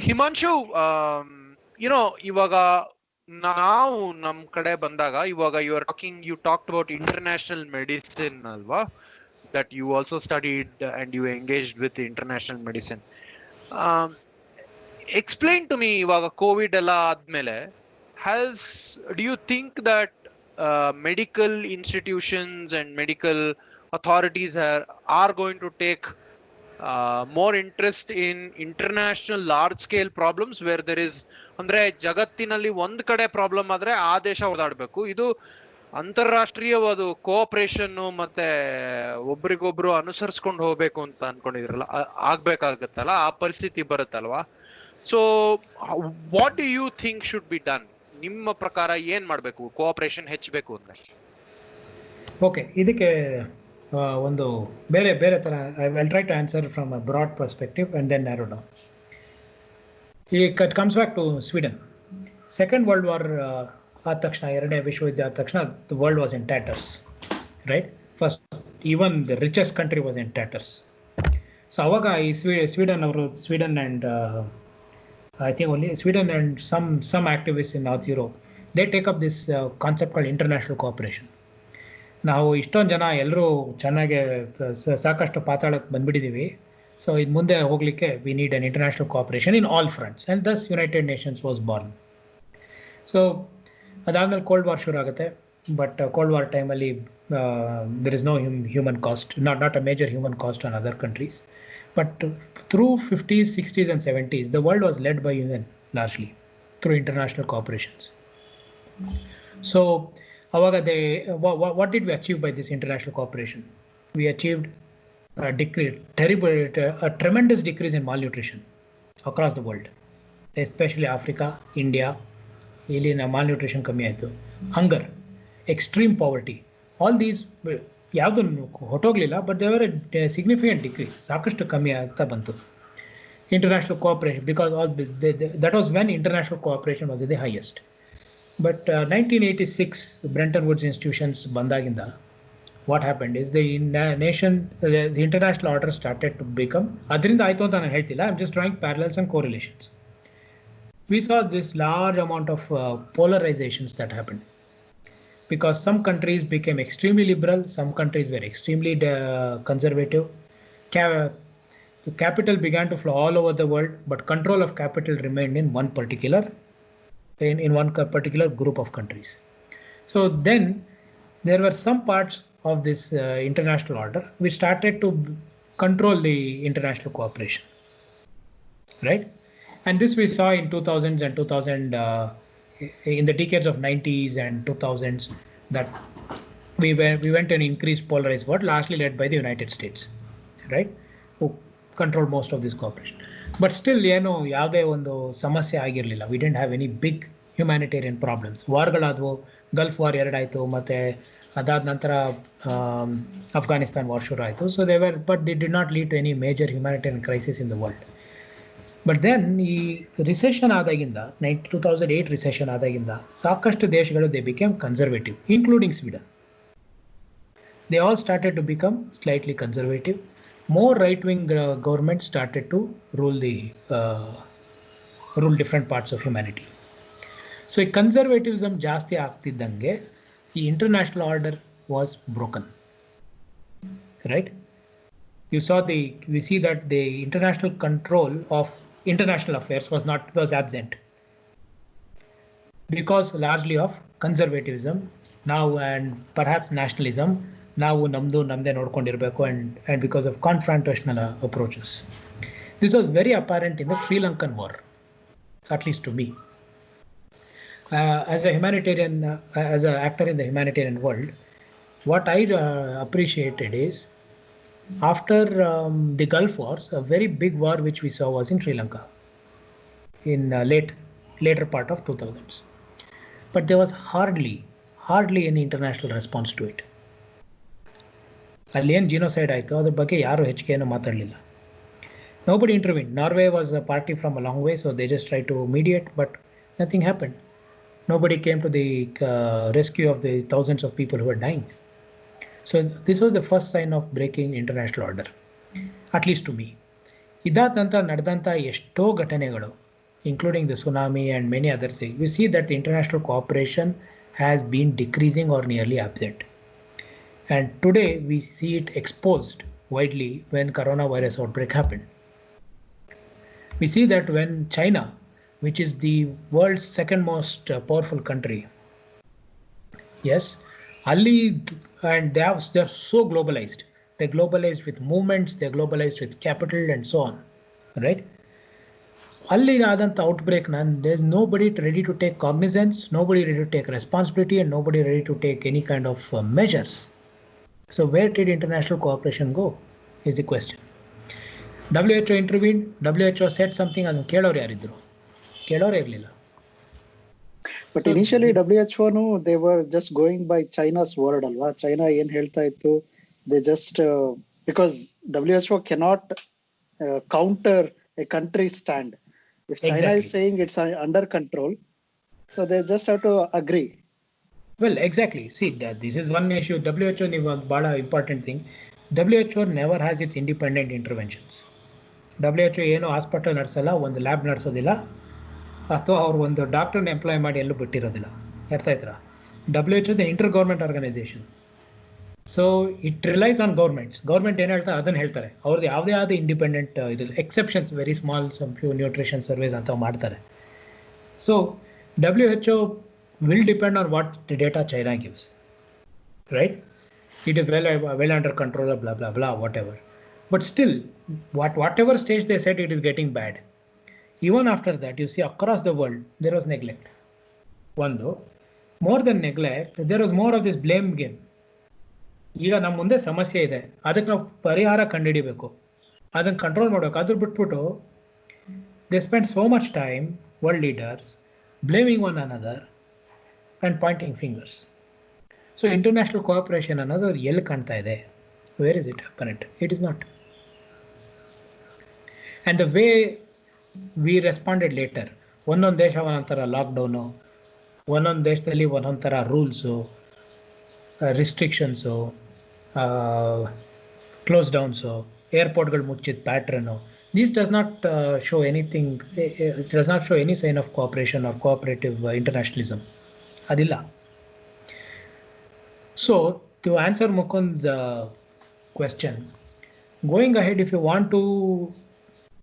ಹಿಮಾಂಶು, ಇವಾಗ ನಾವು ನಮ್ ಕಡೆ ಬಂದಾಗ ಇವಾಗ you talked about international medicine ಅಲ್ವಾ, that you also studied and you engaged with international medicine. Explain to me, ಇವಾಗ ಕೋವಿಡ್ ಎಲ್ಲ ಆದ್ಮೇಲೆ do you think that medical institutions and medical authorities are going to take more interest in international large scale problems where there is, ಅಂದ್ರೆ ಜಗತ್ತಿನಲ್ಲಿ ಒಂದ್ ಕಡೆ problem ಆದ್ರೆ ಆ ದೇಶ ಓದಾಡ್ಬೇಕು, ಇದು ಅಂತಾರಾಷ್ಟ್ರೀಯವಾದ ಕೋಆಪರೇಷನ್ ಮತ್ತೆ ಒಬ್ರಿಗೊಬ್ರು ಅನುಸರಿಸ್ಕೊಂಡು ಹೋಗ್ಬೇಕು ಅಂತ ಅನ್ಕೊಂಡಿದ್ರಲ್ಲ, ಆಗ್ಬೇಕಾಗತ್ತಲ್ಲ, ಆ ಪರಿಸ್ಥಿತಿ ಬರುತ್ತಲ್ವಾ? So what do you think should be done? ನಿಮ್ಮ ಪ್ರಕಾರ ಏನ್ ಮಾಡ್ಬೇಕು ಕೋಆಪರೇಷನ್ ಹೆಚ್ಚಬೇಕು ಅಂದ್ರೆ? ಓಕೆ, ಇದಕ್ಕೆ ಒಂದು ಬೇರೆ ಬೇರೆ ತರ I will try to answer from a broad perspective and then narrow down. It comes back to Sweden. Second World War ಆದ ತಕ್ಷಣ, ಎರಡನೇ ವಿಶ್ವಯುದ್ಧ ಆದ ತಕ್ಷಣ the world was in tatters, right? First even the richest country was in tatters. So ಅವಾಗ ಈ Sweden ಅವರು, Sweden and I think only Sweden and some activists in North Europe, they take up this concept called international cooperation. ನಾವು ಇಷ್ಟೊಂದು ಜನ ಎಲ್ಲರೂ ಚೆನ್ನಾಗಿ ಸಾಕಷ್ಟು ಪಾತಾಳಕ್ಕೆ ಬಂದ್ಬಿಟ್ಟಿದ್ದೀವಿ. ಸೊ ಇದು ಮುಂದೆ ಹೋಗ್ಲಿಕ್ಕೆ we need an international cooperation in all fronts, and thus United Nations was born. So ಅದಾದ್ಮೇಲೆ ಕೋಲ್ಡ್ ವಾರ್ ಶುರು ಆಗುತ್ತೆ. ಬಟ್ ಕೋಲ್ಡ್ ವಾರ್ ಟೈಮಲ್ಲಿ there is no human cost, not a major human cost on other countries. But through 50s, 60s and 70s, the world was led by UN largely through international cooperations. So what did we achieve by this international cooperation? We achieved a tremendous decrease in malnutrition across the world, especially Africa, India. ಇಲ್ಲಿ malnutrition ಕಮ್ಮಿ ಆಯಿತು. Hunger, extreme poverty, all these ಯಾವುದು ಹೊಟ್ಟೋಗ್ಲಿಲ್ಲ, but there were a significant decrease, ಸಾಕಷ್ಟು ಕಮ್ಮಿ ಆಗ್ತಾ ಬಂತು. International cooperation, because that was when international cooperation was the highest. But 1986 Bretton Woods institutions ಬಂದಾಗಿಂದ what happened is the international order started to become, ಅದರಿಂದ ಆಯಿತು ಅಂತ ನಾನು ಹೇಳ್ತಿಲ್ಲ, I am just drawing parallels and correlations. We saw this large amount of polarizations that happened. Because some countries became extremely liberal, some countries were extremely conservative. The capital began to flow all over the world, but control of capital remained in one particular group of countries. So then there were some parts of this international order which started to control the international cooperation, right? And this we saw in 2000s and 2000. In the decades of 90s and 2000s, that we went to an increased polarized world, largely led by the United States, right, who controlled most of this cooperation. But still, ಯಾವುದೇ ಒಂದು ಸಮಸ್ಯೆ ಆಗಿರಲಿಲ್ಲ. We didn't have any big humanitarian problems. ವಾರ್ಗಳಾದವು, Gulf War 2 ಆಯಿತು, ಮತ್ತೆ ಅದಾದ ನಂತರ Afghanistan war ಶುರು ಆಯಿತು. So but they did not lead to any major humanitarian crisis in the world. But then ಈ ರಿಸೆಷನ್ ಆದಾಗಿಂದ 2008 ರಿಸೆಷನ್ ಆದಾಗಿಂದ ಸಾಕಷ್ಟು ದೇಶಗಳು they became conservative, including Sweden. They all started to become slightly conservative. More right wing government started to rule different parts of humanity. So ಈ conservatism ಜಾಸ್ತಿ ಆಗ್ತಿದ್ದಂಗೆ ಈ international order was broken, right? We see that the international control of international affairs was absent because largely of conservatism now and perhaps nationalism. ನಾವು ನಮ್ದೇ ನೋಡ್ಕೊಂಡಿರ್ಬೇಕು and because of confrontational approaches. This was very apparent in the Sri Lankan war, at least to me. As a humanitarian, as an actor in the humanitarian world, what I appreciated is, after the Gulf Wars, a very big war which we saw was in Sri Lanka in later part of 2000s. But there was hardly any international response to it. ಅಲ್ಲಿ ಏನು genocide ಆಯಿತು ಅದ್ರ ಬಗ್ಗೆ ಯಾರು ಹೆಚ್ಚಿಗೆ ಏನೂ ಮಾತಾಡಲಿಲ್ಲ. Nobody intervened. Norway was a party from a long way, so they just tried to mediate, but nothing happened. Nobody came to the rescue of the thousands of people who were dying. So this was the first sign of breaking international order, at least to me. ಇದಾದ ನಂತರ ನಡೆದಂಥ ಎಷ್ಟೋ ಘಟನೆಗಳು, including the tsunami and many other things, we see that the international cooperation has been decreasing or nearly absent. And today we see it exposed widely when coronavirus outbreak happened. We see that when China, which is the world's second most powerful country, yes, Ali, and they're so globalized. They're globalized with movements, they're globalized with capital and so on, right? ಅಲ್ಲಿ ಆದಂಥ outbreak there's nobody ready to take cognizance, nobody ready to take responsibility, and nobody ready to take any kind of measures. So where did international cooperation go is the question. WHO intervened, WHO said something, ಅದನ್ನು ಕೇಳೋರು ಯಾರಿದ್ರು? ಕೇಳೋರು ಇರಲಿಲ್ಲ. But initially WHO they were just going by China's word alva. China ಏನ್ ಹೇಳ್ತಾ ಇತ್ತು, they just because WHO cannot counter a country's stand. If China Exactly. is saying it's under control, so they just have to agree. Well, exactly. See, that this is one issue. WHO ನೀವು ಬಹಳ important thing. WHO never has its independent interventions. WHO ಏನು hospital ನಡೆಸಲ್ಲ, ಒಂದು lab ನಡೆಸೋದಿಲ್ಲ, ಅಥವಾ ಅವ್ರು ಒಂದು ಡಾಕ್ಟರ್ನ employee ಮಾಡಿ ಎಲ್ಲೂ ಬಿಟ್ಟಿರೋದಿಲ್ಲ. ಅರ್ಥ ಆಯ್ತಾ? WHO is an inter government organisation. So it relies on governments. Government ಏನು ಹೇಳ್ತಾರೆ ಅದನ್ನು ಹೇಳ್ತಾರೆ. ಅವ್ರದ್ದು ಯಾವುದೇ ಆದ ಇಂಡಿಪೆಂಡೆಂಟ್ ಇದು exceptions, very small some few nutrition surveys ಅಂತ ಮಾಡ್ತಾರೆ. So WHO will depend on what the data China gives, right? It is well under control, blah blah blah, whatever. But still, whatever stage they said it is getting bad. Even after that, you see across the world there was neglect. One though, more than neglect, there was more of this blame game. ಈಗ ನಮ್ಮ ಮುಂದೆ ಸಮಸ್ಯೆ ಇದೆ, ಅದಕ್ಕೆ ನಾವು ಪರಿಹಾರ ಕಂಡುಹಿಡಿಬೇಕು, ಅದನ್ನು ಕಂಟ್ರೋಲ್ ಮಾಡಬೇಕು. ಅದ್ರ ಬಿಟ್ಬಿಟ್ಟು they spend so much time, world leaders, blaming one another and pointing fingers. So international cooperation another ಎಲ್ಲಿ ಕಾಣ್ತಾ ಇದೆ? Where is it apparent? It is not. And the way we responded later, ಒಂದೊಂದು ದೇಶ ಒಂದೊಂಥರ lockdown, ಒಂದೊಂದು ದೇಶದಲ್ಲಿ ಒಂದೊಂಥರ rules, restrictions, close downs, ಏರ್ಪೋರ್ಟ್ಗಳು ಮುಚ್ಚಿದ pattern. This does not show anything, it does not show any sign of cooperation or cooperative internationalism. Adilla. So to answer Mukund's question, going ahead, if you want to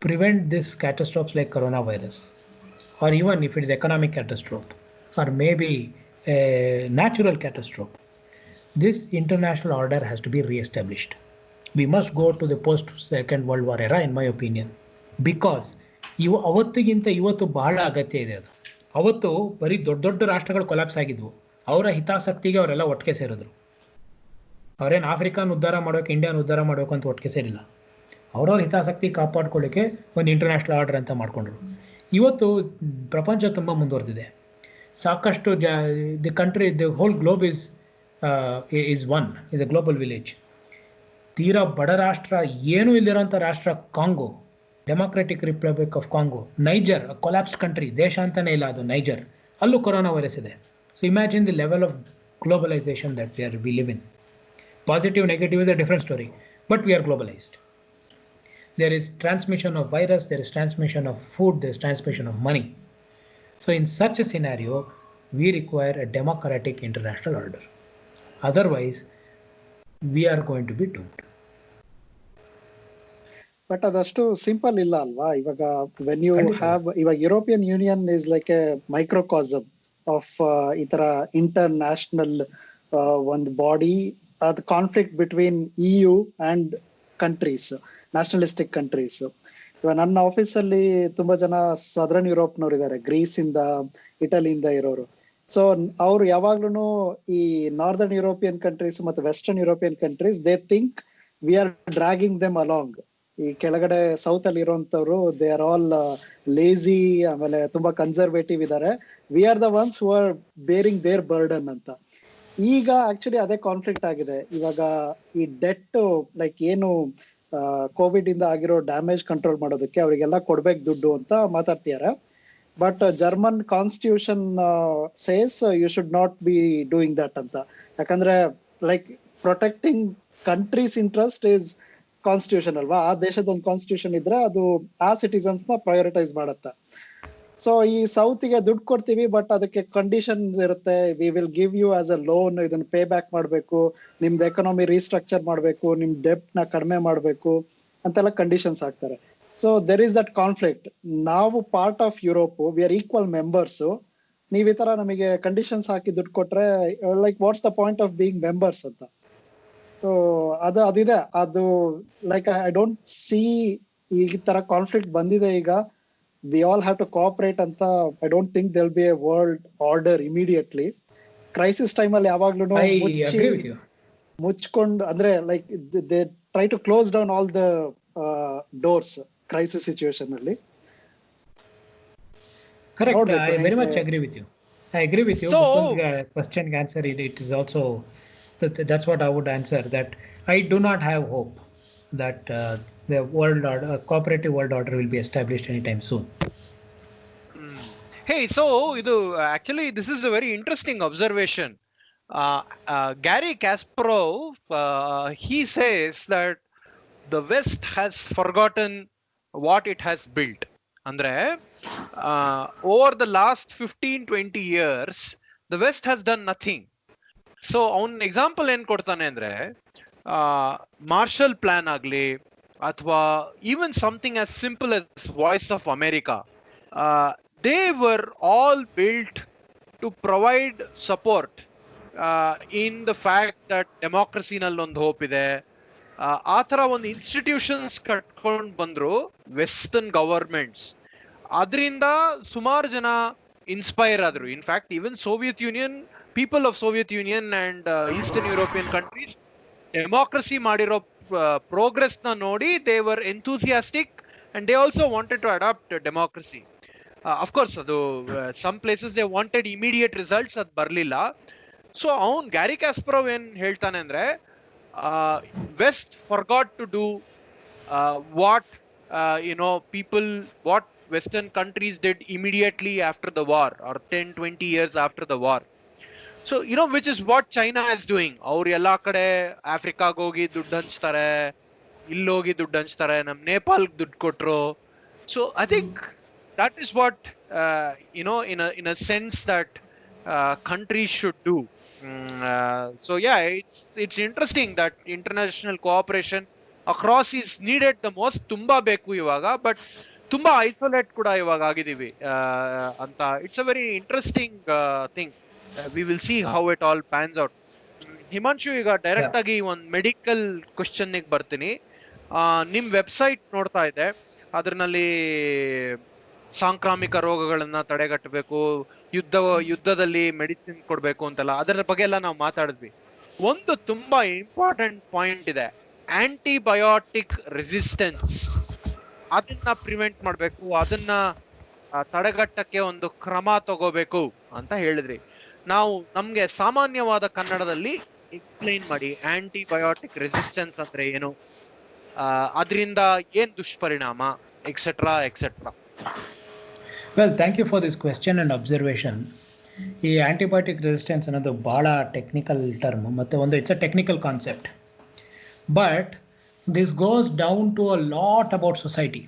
prevent this catastrophes like coronavirus, or even if it is economic catastrophe, or maybe a natural catastrophe, this international order has to be re-established. We must go to the post-Second World War era, in my opinion, because ಅವತ್ತಿಗಿಂತ ಇವತ್ತು ಬಹಳ ಅಗತ್ಯ ಇದೆ ಅದು. ಅವತ್ತು ಬರೀ ದೊಡ್ಡ ದೊಡ್ಡ ರಾಷ್ಟ್ರಗಳು ಕೊಲಾಪ್ಸ್ ಆಗಿದ್ವು, ಅವರ ಹಿತಾಸಕ್ತಿಗೆ ಅವರೆಲ್ಲ ಒಟ್ಟಿಗೆ ಸೇರಿದ್ರು. ಅವರೇನು ಆಫ್ರಿಕಾನ್ ಉದ್ಧಾರ ಮಾಡೋಕೆ, ಇಂಡಿಯಾನ ಉದ್ಧಾರ ಮಾಡೋಕೆ ಅಂತ ಒಟ್ಟಿಗೆ ಸೇರಿಲ್ಲ. ಅವ್ರವ್ರ ಹಿತಾಸಕ್ತಿ ಕಾಪಾಡ್ಕೊಳ್ಳಿಕ್ಕೆ ಒಂದು ಇಂಟರ್ನ್ಯಾಷನಲ್ ಆರ್ಡರ್ ಅಂತ ಮಾಡ್ಕೊಂಡ್ರು. ಇವತ್ತು ಪ್ರಪಂಚ ತುಂಬ ಮುಂದುವರೆದಿದೆ. ಸಾಕಷ್ಟು the country, the whole globe is one, is a global village. ತೀರಾ ಬಡ ರಾಷ್ಟ್ರ, ಏನೂ ಇಲ್ಲಿರೋಂಥ ರಾಷ್ಟ್ರ Congo, Democratic Republic of Congo, Niger, collapsed country, ದೇಶ ಅಂತಾನೆ ಇಲ್ಲ ಅದು ನೈಜರ್, ಅಲ್ಲೂ ಕೊರೋನಾ ವೈರಸ್ ಇದೆ. So imagine the level of globalisation that we live in. Positive, negative is a different story, but we are globalized. There is transmission of virus, there is transmission of food, there is transmission of money. So in such a scenario, we require a democratic international order. Otherwise, we are going to be doomed. But ಅದಷ್ಟು simple ಇಲ್ಲ ಅಲ್ವಾ? ಇವಾಗ when you have, ಇವಾಗ European union is like A microcosm of ಈ ತರ inter national ಒಂದು body, ಅದು conflict between EU and countries, nationalistic countries. ಇವಾಗ ನನ್ನ ಆಫೀಸಲ್ಲಿ ತುಂಬಾ ಜನ ಸದರ್ನ್ ಯುರೋಪ್ನವ್ರು ಇದ್ದಾರೆ, ಗ್ರೀಸ್ ಇಂದ, ಇಟಲಿಯಿಂದ ಇರೋರು. ಸೊ ಅವ್ರು ಯಾವಾಗ್ಲೂ ಈ ನಾರ್ದರ್ನ್ ಯುರೋಪಿಯನ್ ಕಂಟ್ರೀಸ್ ಮತ್ತು western European countries, they think we are dragging them along. ಈ ಕೆಳಗಡೆ ಸೌತ್ ಅಲ್ಲಿ ಇರೋಂಥವ್ರು ದೇ ಆರ್ ಆಲ್ ಲೇಜಿ, ಆಮೇಲೆ ತುಂಬಾ ಕನ್ಸರ್ವೇಟಿವ್ ಇದ್ದಾರೆ, we are the ones who are bearing their burden ಅಂತ. ಈಗ ಆಕ್ಚುಲಿ ಅದೇ ಕಾನ್ಫ್ಲಿಕ್ಟ್ ಆಗಿದೆ. ಇವಾಗ ಈ ಡೆಟ್, ಲೈಕ್ ಏನು ಕೋವಿಡ್ ಇಂದ ಆಗಿರೋ ಡ್ಯಾಮೇಜ್ ಕಂಟ್ರೋಲ್ ಮಾಡೋದಕ್ಕೆ ಅವರಿಗೆಲ್ಲ ಕೊಡ್ಬೇಕು ದುಡ್ಡು ಅಂತ ಮಾತಾಡ್ತಿದ್ದಾರೆ. But German constitution says you should not be doing that ಅಂತ. ಯಾಕಂದ್ರೆ like protecting countries interest is constitution ಅಲ್ವಾ, ಆ ದೇಶದ ಒಂದು ಕಾನ್ಸ್ಟಿಟ್ಯೂಷನ್ ಇದ್ರೆ ಅದು ಆ ಸಿಟಿಸನ್ಸ್ ನ ಪ್ರಯೋರಿಟೈಸ್ ಮಾಡುತ್ತೆ. ಸೊ ಈ ಸೌತ್ಗೆ ದುಡ್ಡು ಕೊಡ್ತೀವಿ, ಬಟ್ ಅದಕ್ಕೆ ಕಂಡೀಷನ್ ಇರುತ್ತೆ. We will give you as a loan, ಇದನ್ನ ಪೇ ಬ್ಯಾಕ್ ಮಾಡಬೇಕು, ನಿಮ್ದು ಎಕನಾಮಿ ರೀಸ್ಟ್ರಕ್ಚರ್ ಮಾಡಬೇಕು, ನಿಮ್ ಡೆಪ್ಟ್ ನ ಕಡಿಮೆ ಮಾಡಬೇಕು ಅಂತೆಲ್ಲ ಕಂಡೀಷನ್ಸ್ ಹಾಕ್ತಾರೆ. So there is that conflict. ನಾವು part of Europe, we are equal members. ನೀವ್ ಈ ತರ ನಮಗೆ ಕಂಡೀಷನ್ಸ್ ಹಾಕಿ ದುಡ್ಡು ಕೊಟ್ರೆ like what's the point of being members ಅಂತ. ಸೊ ಅದಿದೆ ಅದು. ಲೈಕ್ ಐ ಡೋಂಟ್ ಸಿ ಈ ತರ ಕಾನ್ಫ್ಲಿಕ್ಟ್ ಬಂದಿದೆ ಈಗ. We all have to cooperate ಅಂತ. I don't think there'll be a world order immediately. Crisis time ಅಲ್ಲಿ ಯಾವಾಗ್ಲೂ ಮುಚ್ಕೊಂಡು ಅಂದ್ರೆ like they try to close down all the doors crisis situation ಅಲ್ಲಿ. Correct. I very much agree with you. I agree with you. So question answer it is also that's what I would answer, that I do not have hope that the world order, cooperative world order will be established anytime soon. Hey, so actually this is a very interesting observation. Gary Kasparov, he says that the West has forgotten what it has built. Andre, over the last 15-20 years, the West has done nothing. So on example ಏನ್ ಕೊಡ್ತಾನೆ ಅಂದ್ರೆ, marshal plan ಆಗ್ಲಿ ಅಥವಾ even something as simple as Voice of America, they were all built to provide support in the fact that democracy ನಲ್ಲಿ ಒಂದು hope ಇದೆ. ಆ ತರ ಒಂದು ಇನ್ಸ್ಟಿಟ್ಯೂಷನ್ಸ್ ಕಟ್ಕೊಂಡು ಬಂದ್ರು ವೆಸ್ಟರ್ನ್ ಗವರ್ಮೆಂಟ್ಸ್. ಅದರಿಂದ ಸುಮಾರು ಜನ ಇನ್ಸ್ಪೈರ್ ಆದ್ರು. In fact even Soviet union, people of Soviet union and eastern European countries democracy ಮಾಡಿರೋ ಪ್ರೋಗ್ರೆಸ್ ನ ನೋಡಿ they were enthusiastic and they also wanted to adopt democracy. Of course ಅದು some places they wanted immediate results, ಅದು ಬರ್ಲಿಲ್ಲ. So ಅವನ್ Gary ಕ್ಯಾಸ್ಪರೋವ್ ಏನ್ ಹೇಳ್ತಾನೆ ಅಂದ್ರೆ, West forgot to do what what Western countries did immediately after the war or 10-20 years after the war. So which is what China is doing. ಅವ್ರು ಎಲ್ಲಾ ಕಡೆ ಆಫ್ರಿಕಾಗ್ ಹೋಗಿ ದುಡ್ಡು ಹಂಚ್ತಾರೆ, ಇಲ್ಲೋಗಿ ದುಡ್ಡು ಹಂಚ್ತಾರೆ, ನಮ್ ನೇಪಾಲ್ಗೆ ದುಡ್ಡು ಕೊಟ್ರು. So I think that is what in a sense that countries should do. So yeah, it's interesting that international cooperation across is needed the most. ತುಂಬಾ ಬೇಕು ಇವಾಗ, ಬಟ್ ತುಂಬಾ ಐಸೋಲೇಟ್ ಕೂಡ ಇವಾಗ ಆಗಿದೀವಿ ಅಂತ. It's a very interesting thing. We will see how it all pans out. Himanshu, ಈಗ direct ಆಗಿ ಒಂದು ಮೆಡಿಕಲ್ ಕ್ವಶನ್ ಗೆ ಬರ್ತೀನಿ. ನಿಮ್ ವೆಬ್ಸೈಟ್ ನೋಡ್ತಾ ಇದೆ, ಅದ್ರಲ್ಲಿ ಸಾಂಕ್ರಾಮಿಕ ರೋಗಗಳನ್ನ ತಡೆಗಟ್ಟಬೇಕು, ಯುದ್ಧದಲ್ಲಿ ಮೆಡಿಸಿನ್ ಕೊಡ್ಬೇಕು ಅಂತೆಲ್ಲ, ಅದರ ಬಗ್ಗೆ ಎಲ್ಲ ನಾವು ಮಾತಾಡಿದ್ವಿ. ಒಂದು ತುಂಬಾ ಇಂಪಾರ್ಟೆಂಟ್ ಪಾಯಿಂಟ್ ಇದೆ, ಆಂಟಿಬಯೋಟಿಕ್ ರೆಸಿಸ್ಟೆನ್ಸ್. ಅದನ್ನ ಪ್ರಿವೆಂಟ್ ಮಾಡ್ಬೇಕು, ಅದನ್ನ ತಡೆಗಟ್ಟಕ್ಕೆ ಒಂದು ಕ್ರಮ ತಗೋಬೇಕು ಅಂತ ಹೇಳಿದ್ರಿ. ನಾವು ನಮ್ಗೆ ಸಾಮಾನ್ಯವಾದ ಕನ್ನಡದಲ್ಲಿ ಎಕ್ಸ್ಪ್ಲೈನ್ ಮಾಡಿ, ಆಂಟಿಬಯೋಟಿಕ್ ರೆಸಿಸ್ಟೆನ್ಸ್ ಅಂದ್ರೆ ಏನು, ಅದರಿಂದ ಏನ್ ದುಷ್ಪರಿಣಾಮ, etcetera etcetera. Well, thank you for this question and observation. ಈ ಆಂಟಿಬಯೋಟಿಕ್ ರೆಸಿಸ್ಟೆನ್ಸ್ ಅನ್ನೋದು ಬಹಳ ಟೆಕ್ನಿಕಲ್ ಟರ್ಮ್, ಮತ್ತೆ it's a technical concept. But this goes down to a lot about society.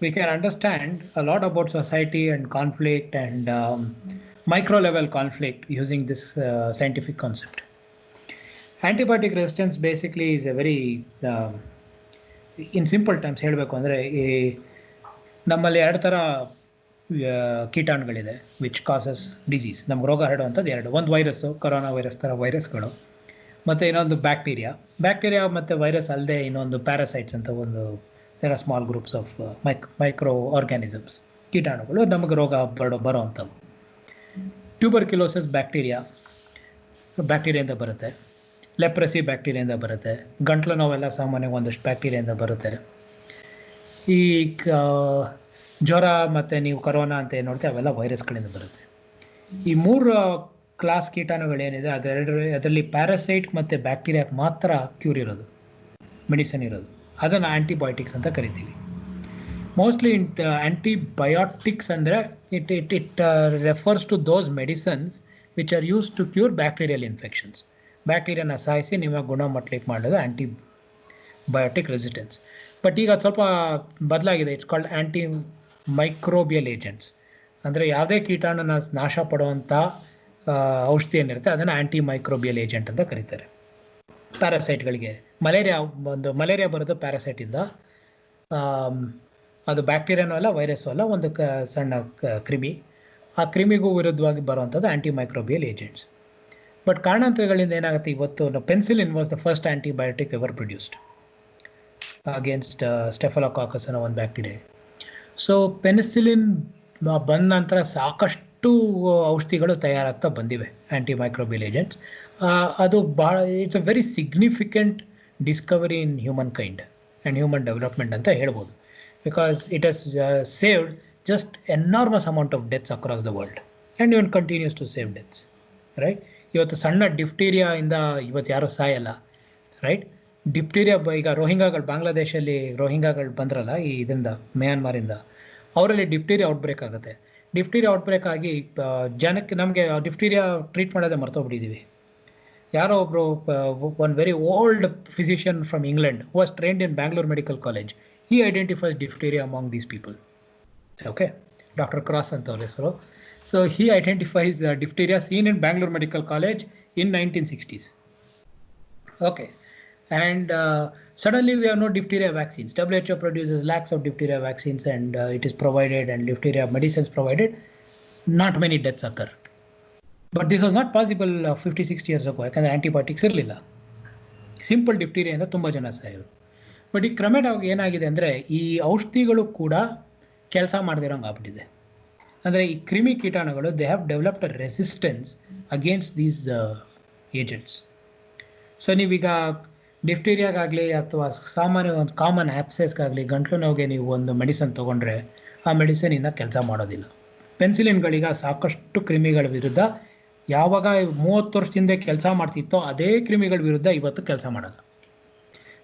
We can understand a lot about society and conflict and micro level conflict using this scientific concept. Antibiotic resistance basically is a very in simple terms ಹೇಳಬೇಕು ಅಂದರೆ, ನಮ್ಮಲ್ಲಿ ಎರಡು ಥರ ಕೀಟಾಣುಗಳಿದೆ which causes disease. ನಮ್ಗೆ ರೋಗ ಹರಡುವಂಥದ್ದು ಎರಡು, ಒಂದು virus, corona virus ಥರ ವೈರಸ್ಗಳು, ಮತ್ತು ಇನ್ನೊಂದು ಬ್ಯಾಕ್ಟೀರಿಯಾ ಮತ್ತು ವೈರಸ್ ಅಲ್ಲದೆ ಇನ್ನೊಂದು ಪ್ಯಾರಾಸೈಟ್ಸ್ ಅಂತ ಒಂದು small groups of micro organisms, ಕೀಟಾಣುಗಳು ನಮಗೆ ರೋಗ ಬರೋವಂಥವು. ಟ್ಯೂಬರ್ಕ್ಯುಲೋಸಿಸ್ ಬ್ಯಾಕ್ಟೀರಿಯಿಂದ ಬರುತ್ತೆ, ಲೆಪ್ರಸಿ ಬ್ಯಾಕ್ಟೀರಿಯಿಂದ ಬರುತ್ತೆ, ಗಂಟ್ಲು ನೋವೆಲ್ಲ ಸಾಮಾನ್ಯವಾಗಿ ಒಂದಷ್ಟು ಬ್ಯಾಕ್ಟೀರಿಯಿಂದ ಬರುತ್ತೆ. ಈ ಜ್ವರ ಮತ್ತು ನೀವು ಕೊರೋನಾ ಅಂತ ಏನು ನೋಡ್ತೀವಿ ಅವೆಲ್ಲ ವೈರಸ್ಗಳಿಂದ ಬರುತ್ತೆ. ಈ ಮೂರು ಕ್ಲಾಸ್ ಕೀಟಾಣುಗಳೇನಿದೆ ಅದರಲ್ಲಿ ಪ್ಯಾರಾಸೈಟ್ ಮತ್ತು ಬ್ಯಾಕ್ಟೀರಿಯಾಕ್ಕೆ ಮಾತ್ರ ಕ್ಯೂರ್ ಇರೋದು, ಮೆಡಿಸಿನ್ ಇರೋದು. ಅದನ್ನು ಆಂಟಿಬಯೋಟಿಕ್ಸ್ ಅಂತ ಕರಿತೀವಿ. ಮೋಸ್ಟ್ಲಿ ಆಂಟಿಬಯೋಟಿಕ್ಸ್ ಅಂದರೆ it refers to those medicines which are use to cure bacterial infections. ಬ್ಯಾಕ್ಟೀರಿಯಾನ ಸಾಯಿಸಿ ನಿಮಗೆ ಗುಣಮಟ್ಟಲಿಕ್ಕೆ ಮಾಡೋದು ಬಯೋಟಿಕ್ ರೆಸಿಸ್ಟೆನ್ಸ್. ಬಟ್ ಈಗ ಸ್ವಲ್ಪ ಬದಲಾಗಿದೆ. It's called anti microbial agents. ಅಂದರೆ ಯಾವುದೇ ಕೀಟಾಣುನ ನಾಶ ಪಡುವಂಥ ಔಷಧಿ ಏನಿರುತ್ತೆ ಅದನ್ನು ಆಂಟಿ ಮೈಕ್ರೋಬಿಯಲ್ ಏಜೆಂಟ್ ಅಂತ ಕರೀತಾರೆ. ಪ್ಯಾರಾಸೈಟ್ಗಳಿಗೆ ಮಲೇರಿಯಾ ಬರೋದು ಪ್ಯಾರಾಸೈಟಿಂದ. ಅದು ಬ್ಯಾಕ್ಟೀರಿಯಾನೂ ಅಲ್ಲ, ವೈರಸ್ಸು ಅಲ್ಲ, ಒಂದು ಸಣ್ಣ ಕ್ರಿಮಿ. ಆ ಕ್ರಿಮಿಗೂ ವಿರುದ್ಧವಾಗಿ ಬರುವಂಥದ್ದು ಆಂಟಿ ಮೈಕ್ರೋಬಿಯಲ್ ಏಜೆಂಟ್ಸ್. ಬಟ್ ಕಾರಣಾಂತರಗಳಿಂದ ಏನಾಗುತ್ತೆ, ಇವತ್ತು penicillin was the first antibiotic ever produced against staphylococcus ಅನ್ನೋ ಒಂದು ಬ್ಯಾಕ್ಟೀರಿಯಾ. ಸೊ ಪೆನಿಸಿಲಿನ್ ಬಂದ ನಂತರ ಸಾಕಷ್ಟು ಔಷಧಿಗಳು ತಯಾರಾಗ್ತಾ ಬಂದಿವೆ, ಆಂಟಿ ಮೈಕ್ರೋಬಿಯಲ್ ಏಜೆಂಟ್ಸ್. ಅದು ಭಾಳ it's a very significant Discovery in human kind and human development ಅಂತ ಹೇಳ್ಬೋದು. Because it has saved just enormous amount of deaths across the world and even continues to save deaths, right? ಇವತ್ತು ಸಣ್ಣ diphtheria ಇಂದ ಇವತ್ತು ಯಾರು ಸಾಯಲ್ಲ, right? Diphtheria ಈಗ ರೋಹಿಂಗಾಗಳು, ಬಾಂಗ್ಲಾದೇಶಲ್ಲಿ ರೋಹಿಂಗಾಗಳು ಬಂದ್ರಲ್ಲ ಈ ಇದರಿಂದ ಮ್ಯಾನ್ಮಾರಿಂದ, ಅವರಲ್ಲಿ ಡಿಫ್ಟೀರಿಯಾ ಔಟ್ಬ್ರೇಕ್ ಆಗುತ್ತೆ. ಡಿಫ್ಟೀರಿಯಾ ಔಟ್ಬ್ರೇಕ್ ಆಗಿ ಜನಕ್ಕೆ ನಮಗೆ ಡಿಫ್ಟೀರಿಯಾ ಟ್ರೀಟ್ ಮಾಡೋದೇ ಮರ್ತೋಗ್ಬಿಟ್ಟಿದ್ದೀವಿ. ಯಾರೋ ಒಬ್ಬರು one very old physician from England who was trained in Bangalore medical college, he identifies diphtheria among these people. Okay, Dr. Cross ಅಂತ ಅವ್ರ ಹೆಸರು. So he identifies diphtheria seen in Bangalore Medical College in 1960s. Okay, and suddenly we have no diphtheria vaccines. WHO produces lakhs of diphtheria vaccines and it is provided, and diphtheria medicines provided. Not many deaths occur. But this was not possible 50-60 years ago. ಯಾಕಂದರೆ antibiotics ಇರಲಿಲ್ಲ. Simple ಡಿಫ್ಟೀರಿಯಿಂದ ತುಂಬ ಜನ ಸಾಯೋರು. But ಈ ಕ್ರಮೇಣವಾಗಿ ಏನಾಗಿದೆ ಅಂದರೆ ಈ ಔಷಧಿಗಳು ಕೂಡ ಕೆಲಸ ಮಾಡದಿರೋಂಗೆ ಆಗ್ಬಿಟ್ಟಿದೆ. ಅಂದರೆ ಈ ಕ್ರಿಮಿ ಕೀಟಾಣುಗಳು they have developed a resistance against these agents. So ನೀವೀಗ ಡಿಫ್ಟೀರಿಯಾಗಾಗಲಿ ಅಥವಾ ಸಾಮಾನ್ಯ ಒಂದು ಕಾಮನ್ ಆ್ಯಪ್ಸೆಸ್ಗಾಗಲಿ, ಗಂಟ್ಲು ನೋವಿಗೆ ನೀವು ಒಂದು ಮೆಡಿಸನ್ ತೊಗೊಂಡ್ರೆ ಆ ಮೆಡಿಸಿನ್ ಇನ್ನು ಕೆಲಸ ಮಾಡೋದಿಲ್ಲ. ಪೆನ್ಸಿಲಿನ್ಗಳೀಗ ಸಾಕಷ್ಟು ಕ್ರಿಮಿಗಳ ವಿರುದ್ಧ ಯಾವಾಗ 30 ವರ್ಷದಿಂದ ಕೆಲಸ ಮಾಡ್ತಿತ್ತೋ ಅದೇ ಕ್ರಿಮಿಗಳ ವಿರುದ್ಧ ಇವತ್ತು ಕೆಲಸ ಮಾಡೋದು.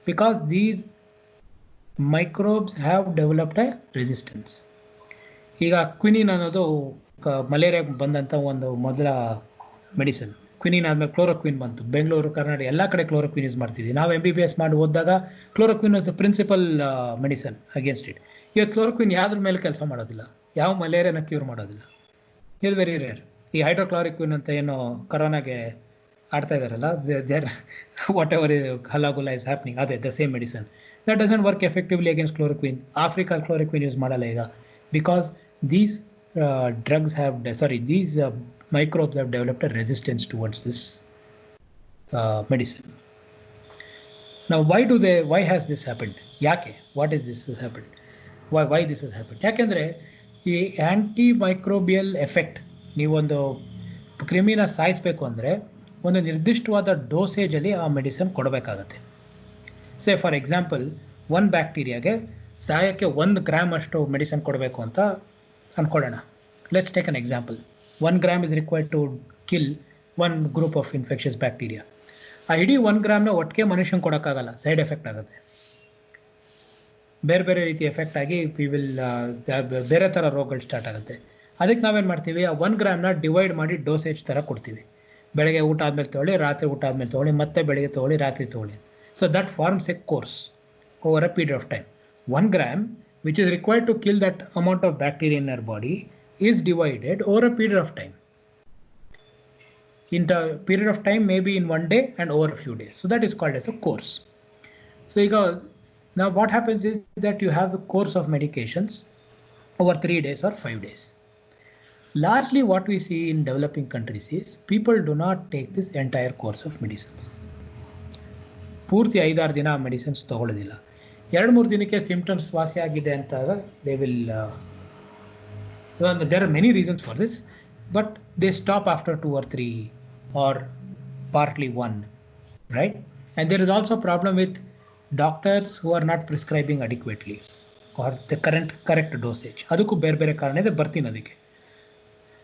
Because these microbes have developed A resistance. ಈಗ ಕ್ವಿನಿನ್ ಅನ್ನೋದು ಮಲೇರಿಯಾ ಬಂದಂಥ ಒಂದು ಮೊದಲ ಮೆಡಿಸಿನ್. ಕ್ವಿನಿನ್ ಆದಮೇಲೆ ಕ್ಲೋರೋಕ್ವಿನ್ ಬಂತು. ಬೆಂಗಳೂರು, ಕರ್ನಾಟಕ ಎಲ್ಲ ಕಡೆ ಕ್ಲೋರೋಕ್ವಿನ್ ಯೂಸ್ ಮಾಡ್ತಿದ್ವಿ. ನಾವು MBBS ಮಾಡಿ ಓದಿದಾಗ chloroquine was the principal medicine against it. ಈಗ ಕ್ಲೋರೋಕ್ವಿನ್ ಯಾವ್ದ್ರ ಮೇಲೆ ಕೆಲಸ ಮಾಡೋದಿಲ್ಲ, ಯಾವ ಮಲೇರಿಯಾನ ಕ್ಯೂರ್ ಮಾಡೋದಿಲ್ಲ. ಇದು ವೆರಿ ರೇರ್. ಈ ಹೈಡ್ರೋಕ್ಲೋರಿಕ್ವಿನ್ ಅಂತ ಏನೋ ಕರೋನಾಗೆ ಆಡ್ತಾ ಇದಾರಲ್ಲ, ದೇರ್ ವಾಟ್ ಎವರ್ ಹಲಾಗುಲ ಇಸ್ ಹ್ಯಾಪ್ನಿಂಗ್, ಅದೇ the same medicine. That doesn't work effectively against chloroquine. Africa chloroquine use ಮಾಡಲ್ಲ ಈಗ, because these drugs have, these microbes have developed a resistance towards this medicine. Now why has this happened? Yake, what is this has happened? Why this has happened? ಯಾಕೆಂದರೆ ಈ anti microbial effect, ನೀವೊಂದು ಕ್ರಿಮಿನ ಸಾಯಿಸಬೇಕು ಅಂದರೆ ಒಂದು ನಿರ್ದಿಷ್ಟವಾದ ಡೋಸೇಜಲ್ಲಿ ಆ medicine ಕೊಡಬೇಕಾಗತ್ತೆ. Say for example, ಒಂದು ಬ್ಯಾಕ್ಟೀರಿಯಾಗೆ ಸಾಯಕ್ಕೆ 1 gram ಅಷ್ಟು ಮೆಡಿಸಿನ್ ಕೊಡಬೇಕು ಅಂತ ಅಂದ್ಕೊಳ್ಳೋಣ. Let's take an example. 1 gram is required to kill 1 group of infectious bacteria. ಆ ಇಡೀ 1 ಗ್ರಾಮ್ನ ಒಟ್ಟಿಗೆ ಮನುಷ್ಯಂಗೆ ಕೊಡೋಕ್ಕಾಗಲ್ಲ, ಸೈಡ್ ಎಫೆಕ್ಟ್ ಆಗುತ್ತೆ. ಬೇರೆ ಬೇರೆ ರೀತಿ ಎಫೆಕ್ಟ್ ಆಗಿ ಬೇರೆ ಥರ ರೋಗಗಳು ಸ್ಟಾರ್ಟ್ ಆಗುತ್ತೆ. ಅದಕ್ಕೆ ನಾವೇನು ಮಾಡ್ತೀವಿ, ಆ 1 ಗ್ರಾಮ್ನ ಡಿವೈಡ್ ಮಾಡಿ ಡೋಸೇಜ್ ಥರ ಕೊಡ್ತೀವಿ. ಬೆಳಗ್ಗೆ ಊಟ ಆದಮೇಲೆ ತೊಗೊಳ್ಳಿ, ರಾತ್ರಿ ಊಟ ಆದಮೇಲೆ ತೊಗೊಳ್ಳಿ, ಮತ್ತೆ ಬೆಳಗ್ಗೆ ತೊಗೊಳ್ಳಿ, ರಾತ್ರಿ ತೊಗೊಳ್ಳಿ. So that forms a course over a period of time. 1 gram, which is required to kill that amount of bacteria in our body, is divided over a period of time. In the period of time, maybe in 1 day and over a few days. So that is called as a course. So now what happens is that you have a course of medications over 3 days or 5 days. Largely what we see in developing countries is people do not take this entire course of medicines. ಪೂರ್ತಿ 5-6 ದಿನ medicines ತೊಗೊಳ್ಳೋದಿಲ್ಲ. 2-3 ದಿನಕ್ಕೆ symptoms ವಾಸಿ ಆಗಿದೆ ಅಂತ they will, there are many reasons for this, but they stop after 2 or 3 or partly 1, right? And there is also a problem with doctors who are not prescribing adequately or the correct dosage. ಅದಕ್ಕೂ ಬೇರೆ ಬೇರೆ ಕಾರಣ ಇದೆ, ಬರ್ತೀನಿ ಅದಕ್ಕೆ.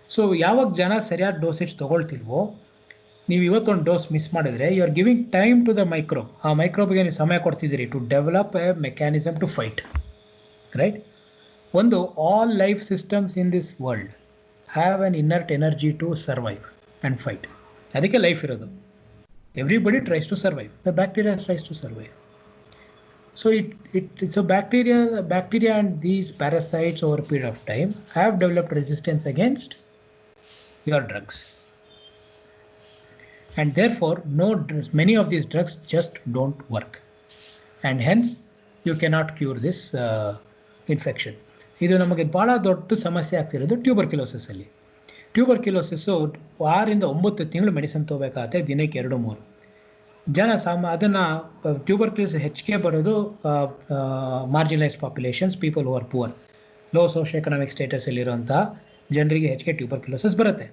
So ಯಾವಾಗ ಜನ ಸರಿಯಾದ ಡೋಸೇಜ್ ತೊಗೊಳ್ತಿಲ್ವೋ, ನೀವು ಇವತ್ತೊಂದು ಡೋಸ್ ಮಿಸ್ ಮಾಡಿದ್ರೆ you are giving time to the microbe. ಆ ಮೈಕ್ರೋಬ್ಗೆ ನೀವು ಸಮಯ ಕೊಡ್ತಿದ್ದೀರಿ to develop a mechanism to fight, right? ಒಂದು, all life systems in this world have an inert energy to survive and fight. ಅದಕ್ಕೆ ಲೈಫ್ ಇರೋದು. Everybody tries to survive. The bacteria tries to survive. So so bacteria and these parasites over a period of time have developed resistance against your drugs. And therefore, many of these drugs just don't work. And hence, you cannot cure this infection. ಇದು ನಮಗೆ ಬಹಳ ದೊಡ್ಡ ಸಮಸ್ಯೆ ಆಗ್ತಿರೋದು tuberculosis ಅಲ್ಲಿ. Tuberculosis 6 ರಿಂದ 9 ತಿಂಗಳು medicine ತಗೋಬೇಕಾಗುತ್ತೆ, ದಿನಕ್ಕೆ 2-3 ಜನ ಅದನ್ನ ಟ್ಯೂಬರ್ಕ್ಯುಲೋಸಿಸ್ ಹೆಚ್ಚಿಗೆ ಬರೋದು marginalise populations, people who are poor, low socio economic status ಅಲ್ಲಿರುವಂತಹ ಜನರಿಗೆ ಹೆಚ್ಚಿಗೆ ಟ್ಯೂಬರ್ಕ್ಯುಲೋಸಿಸ್ ಬರುತ್ತೆ.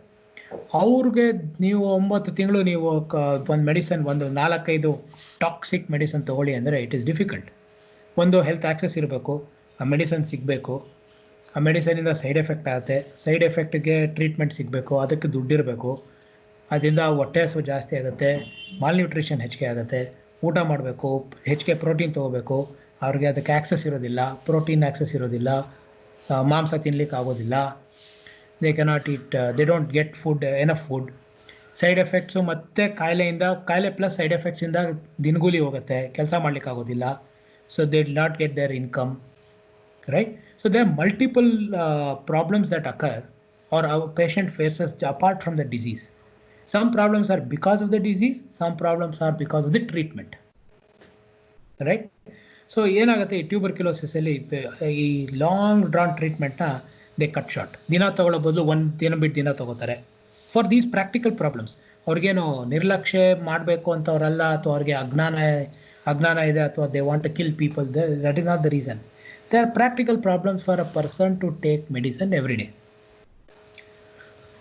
ಅವ್ರಿಗೆ ನೀವು 9 ತಿಂಗಳು ನೀವು ಒಂದು ಮೆಡಿಸನ್, ಒಂದು 4-5 ಟಾಕ್ಸಿಕ್ ಮೆಡಿಸನ್ ತಗೊಳ್ಳಿ ಅಂದರೆ ಇಟ್ ಈಸ್ ಡಿಫಿಕಲ್ಟ್. ಒಂದು ಹೆಲ್ತ್ ಆಕ್ಸೆಸ್ ಇರಬೇಕು, ಆ ಮೆಡಿಸನ್ ಸಿಗಬೇಕು, ಆ ಮೆಡಿಸನಿಂದ ಸೈಡ್ ಎಫೆಕ್ಟ್ ಆಗುತ್ತೆ, ಸೈಡ್ ಎಫೆಕ್ಟ್ಗೆ ಟ್ರೀಟ್ಮೆಂಟ್ ಸಿಗಬೇಕು, ಅದಕ್ಕೆ ದುಡ್ಡಿರಬೇಕು, ಅದರಿಂದ ಹೊಟ್ಟೆ ಹಸಿವು ಜಾಸ್ತಿ ಆಗುತ್ತೆ, ಮಾಲ್ನ್ಯೂಟ್ರಿಷನ್ ಹೆಚ್ಚಿಗೆ ಆಗುತ್ತೆ, ಊಟ ಮಾಡಬೇಕು, ಹೆಚ್ಚಿಗೆ ಪ್ರೋಟೀನ್ ತೊಗೋಬೇಕು, ಅವ್ರಿಗೆ ಅದಕ್ಕೆ ಆಕ್ಸೆಸ್ ಇರೋದಿಲ್ಲ, ಪ್ರೋಟೀನ್ ಆಕ್ಸೆಸ್ ಇರೋದಿಲ್ಲ, ಮಾಂಸ ತಿನ್ಲಿಕ್ಕೆ ಆಗೋದಿಲ್ಲ, they cannot eat, they don't get food, enough food. Side effects ಮತ್ತು ಕಾಯಿಲೆ ಪ್ಲಸ್ ಸೈಡ್ ಎಫೆಕ್ಟ್ಸಿಂದ ದಿನಗೂಲಿ ಹೋಗುತ್ತೆ, ಕೆಲಸ ಮಾಡ್ಲಿಕ್ಕೆ ಆಗೋದಿಲ್ಲ. So they will not get their income, right? So there are multiple problems that occur or our patient faces apart from the disease. Some problems are because of the disease, some problems are because of the treatment, right? So ಏನಾಗುತ್ತೆ, ಈ tuberculosis ಅಲ್ಲಿ ಈ long drawn treatment ನ they cut short. ದಿನ ತಗೊಳ್ಳೋ ಬದಲು ಒಂದು ದಿನ ಬಿಟ್ಟು ದಿನ ತಗೋತಾರೆ ಫಾರ್ ದೀಸ್ ಪ್ರಾಕ್ಟಿಕಲ್ ಪ್ರಾಬ್ಲಮ್ಸ್. ಅವ್ರಿಗೇನು ನಿರ್ಲಕ್ಷ್ಯ ಮಾಡಬೇಕು ಅಂತ ಅವರಲ್ಲ, ಅಥವಾ ಅವ್ರಿಗೆ ಅಜ್ಞಾನ ಇದೆ, ಅಥವಾ they want to kill people, that is not the reason. There are practical problems for a person to take medicine every day.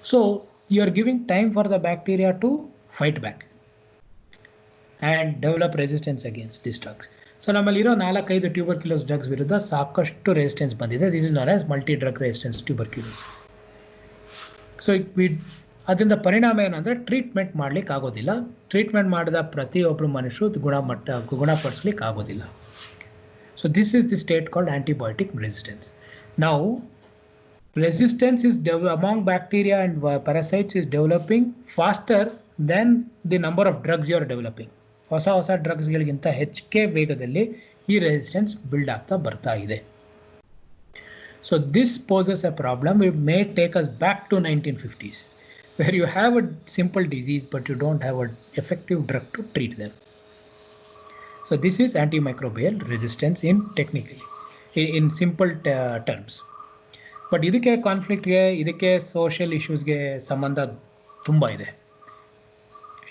So you are giving time for the bacteria to fight back and develop resistance against these drugs. So ನಮ್ಮಲ್ಲಿರೋ 4-5 ಟ್ಯೂಬರ್ಕ್ಯುಲೋಸ್ drugs ವಿರುದ್ಧ ಸಾಕಷ್ಟು resistance ಬಂದಿದೆ. This is not as multi drug resistance tuberculosis. So ಅದರಿಂದ ಪರಿಣಾಮ ಏನಂದ್ರೆ treatment ಮಾಡ್ಲಿಕ್ಕೆ ಆಗೋದಿಲ್ಲ. Treatment ಮಾಡಿದ ಪ್ರತಿಯೊಬ್ಬರು ಮನುಷ್ಯರು ಗುಣಪಡಿಸ್ಲಿಕ್ಕೆ ಆಗೋದಿಲ್ಲ. So this is the state called antibiotic resistance. Now, resistance is among bacteria and parasites is developing faster than the number of drugs you are developing. ಹೊಸ drugs ಗಳಿಗಿಂತ ಹೆಚ್ಚಿಗೆ ವೇಗದಲ್ಲಿ ಈ ರೆಸಿಸ್ಟೆನ್ಸ್ ಬಿಲ್ಡ್ ಆಗ್ತಾ ಬರ್ತಾ ಇದೆ. So this poses a problem. It may take us back to 1950s, where you have a simple disease but you don't have an effective drug to treat them. So this is antimicrobial resistance in simple terms. But ಇದಕ್ಕೆ ಕಾನ್ಫ್ಲಿಕ್ಟ್ಗೆ, ಇದಕ್ಕೆ social ಇಶ್ಯೂಸ್ಗೆ ಸಂಬಂಧ ತುಂಬ ಇದೆ.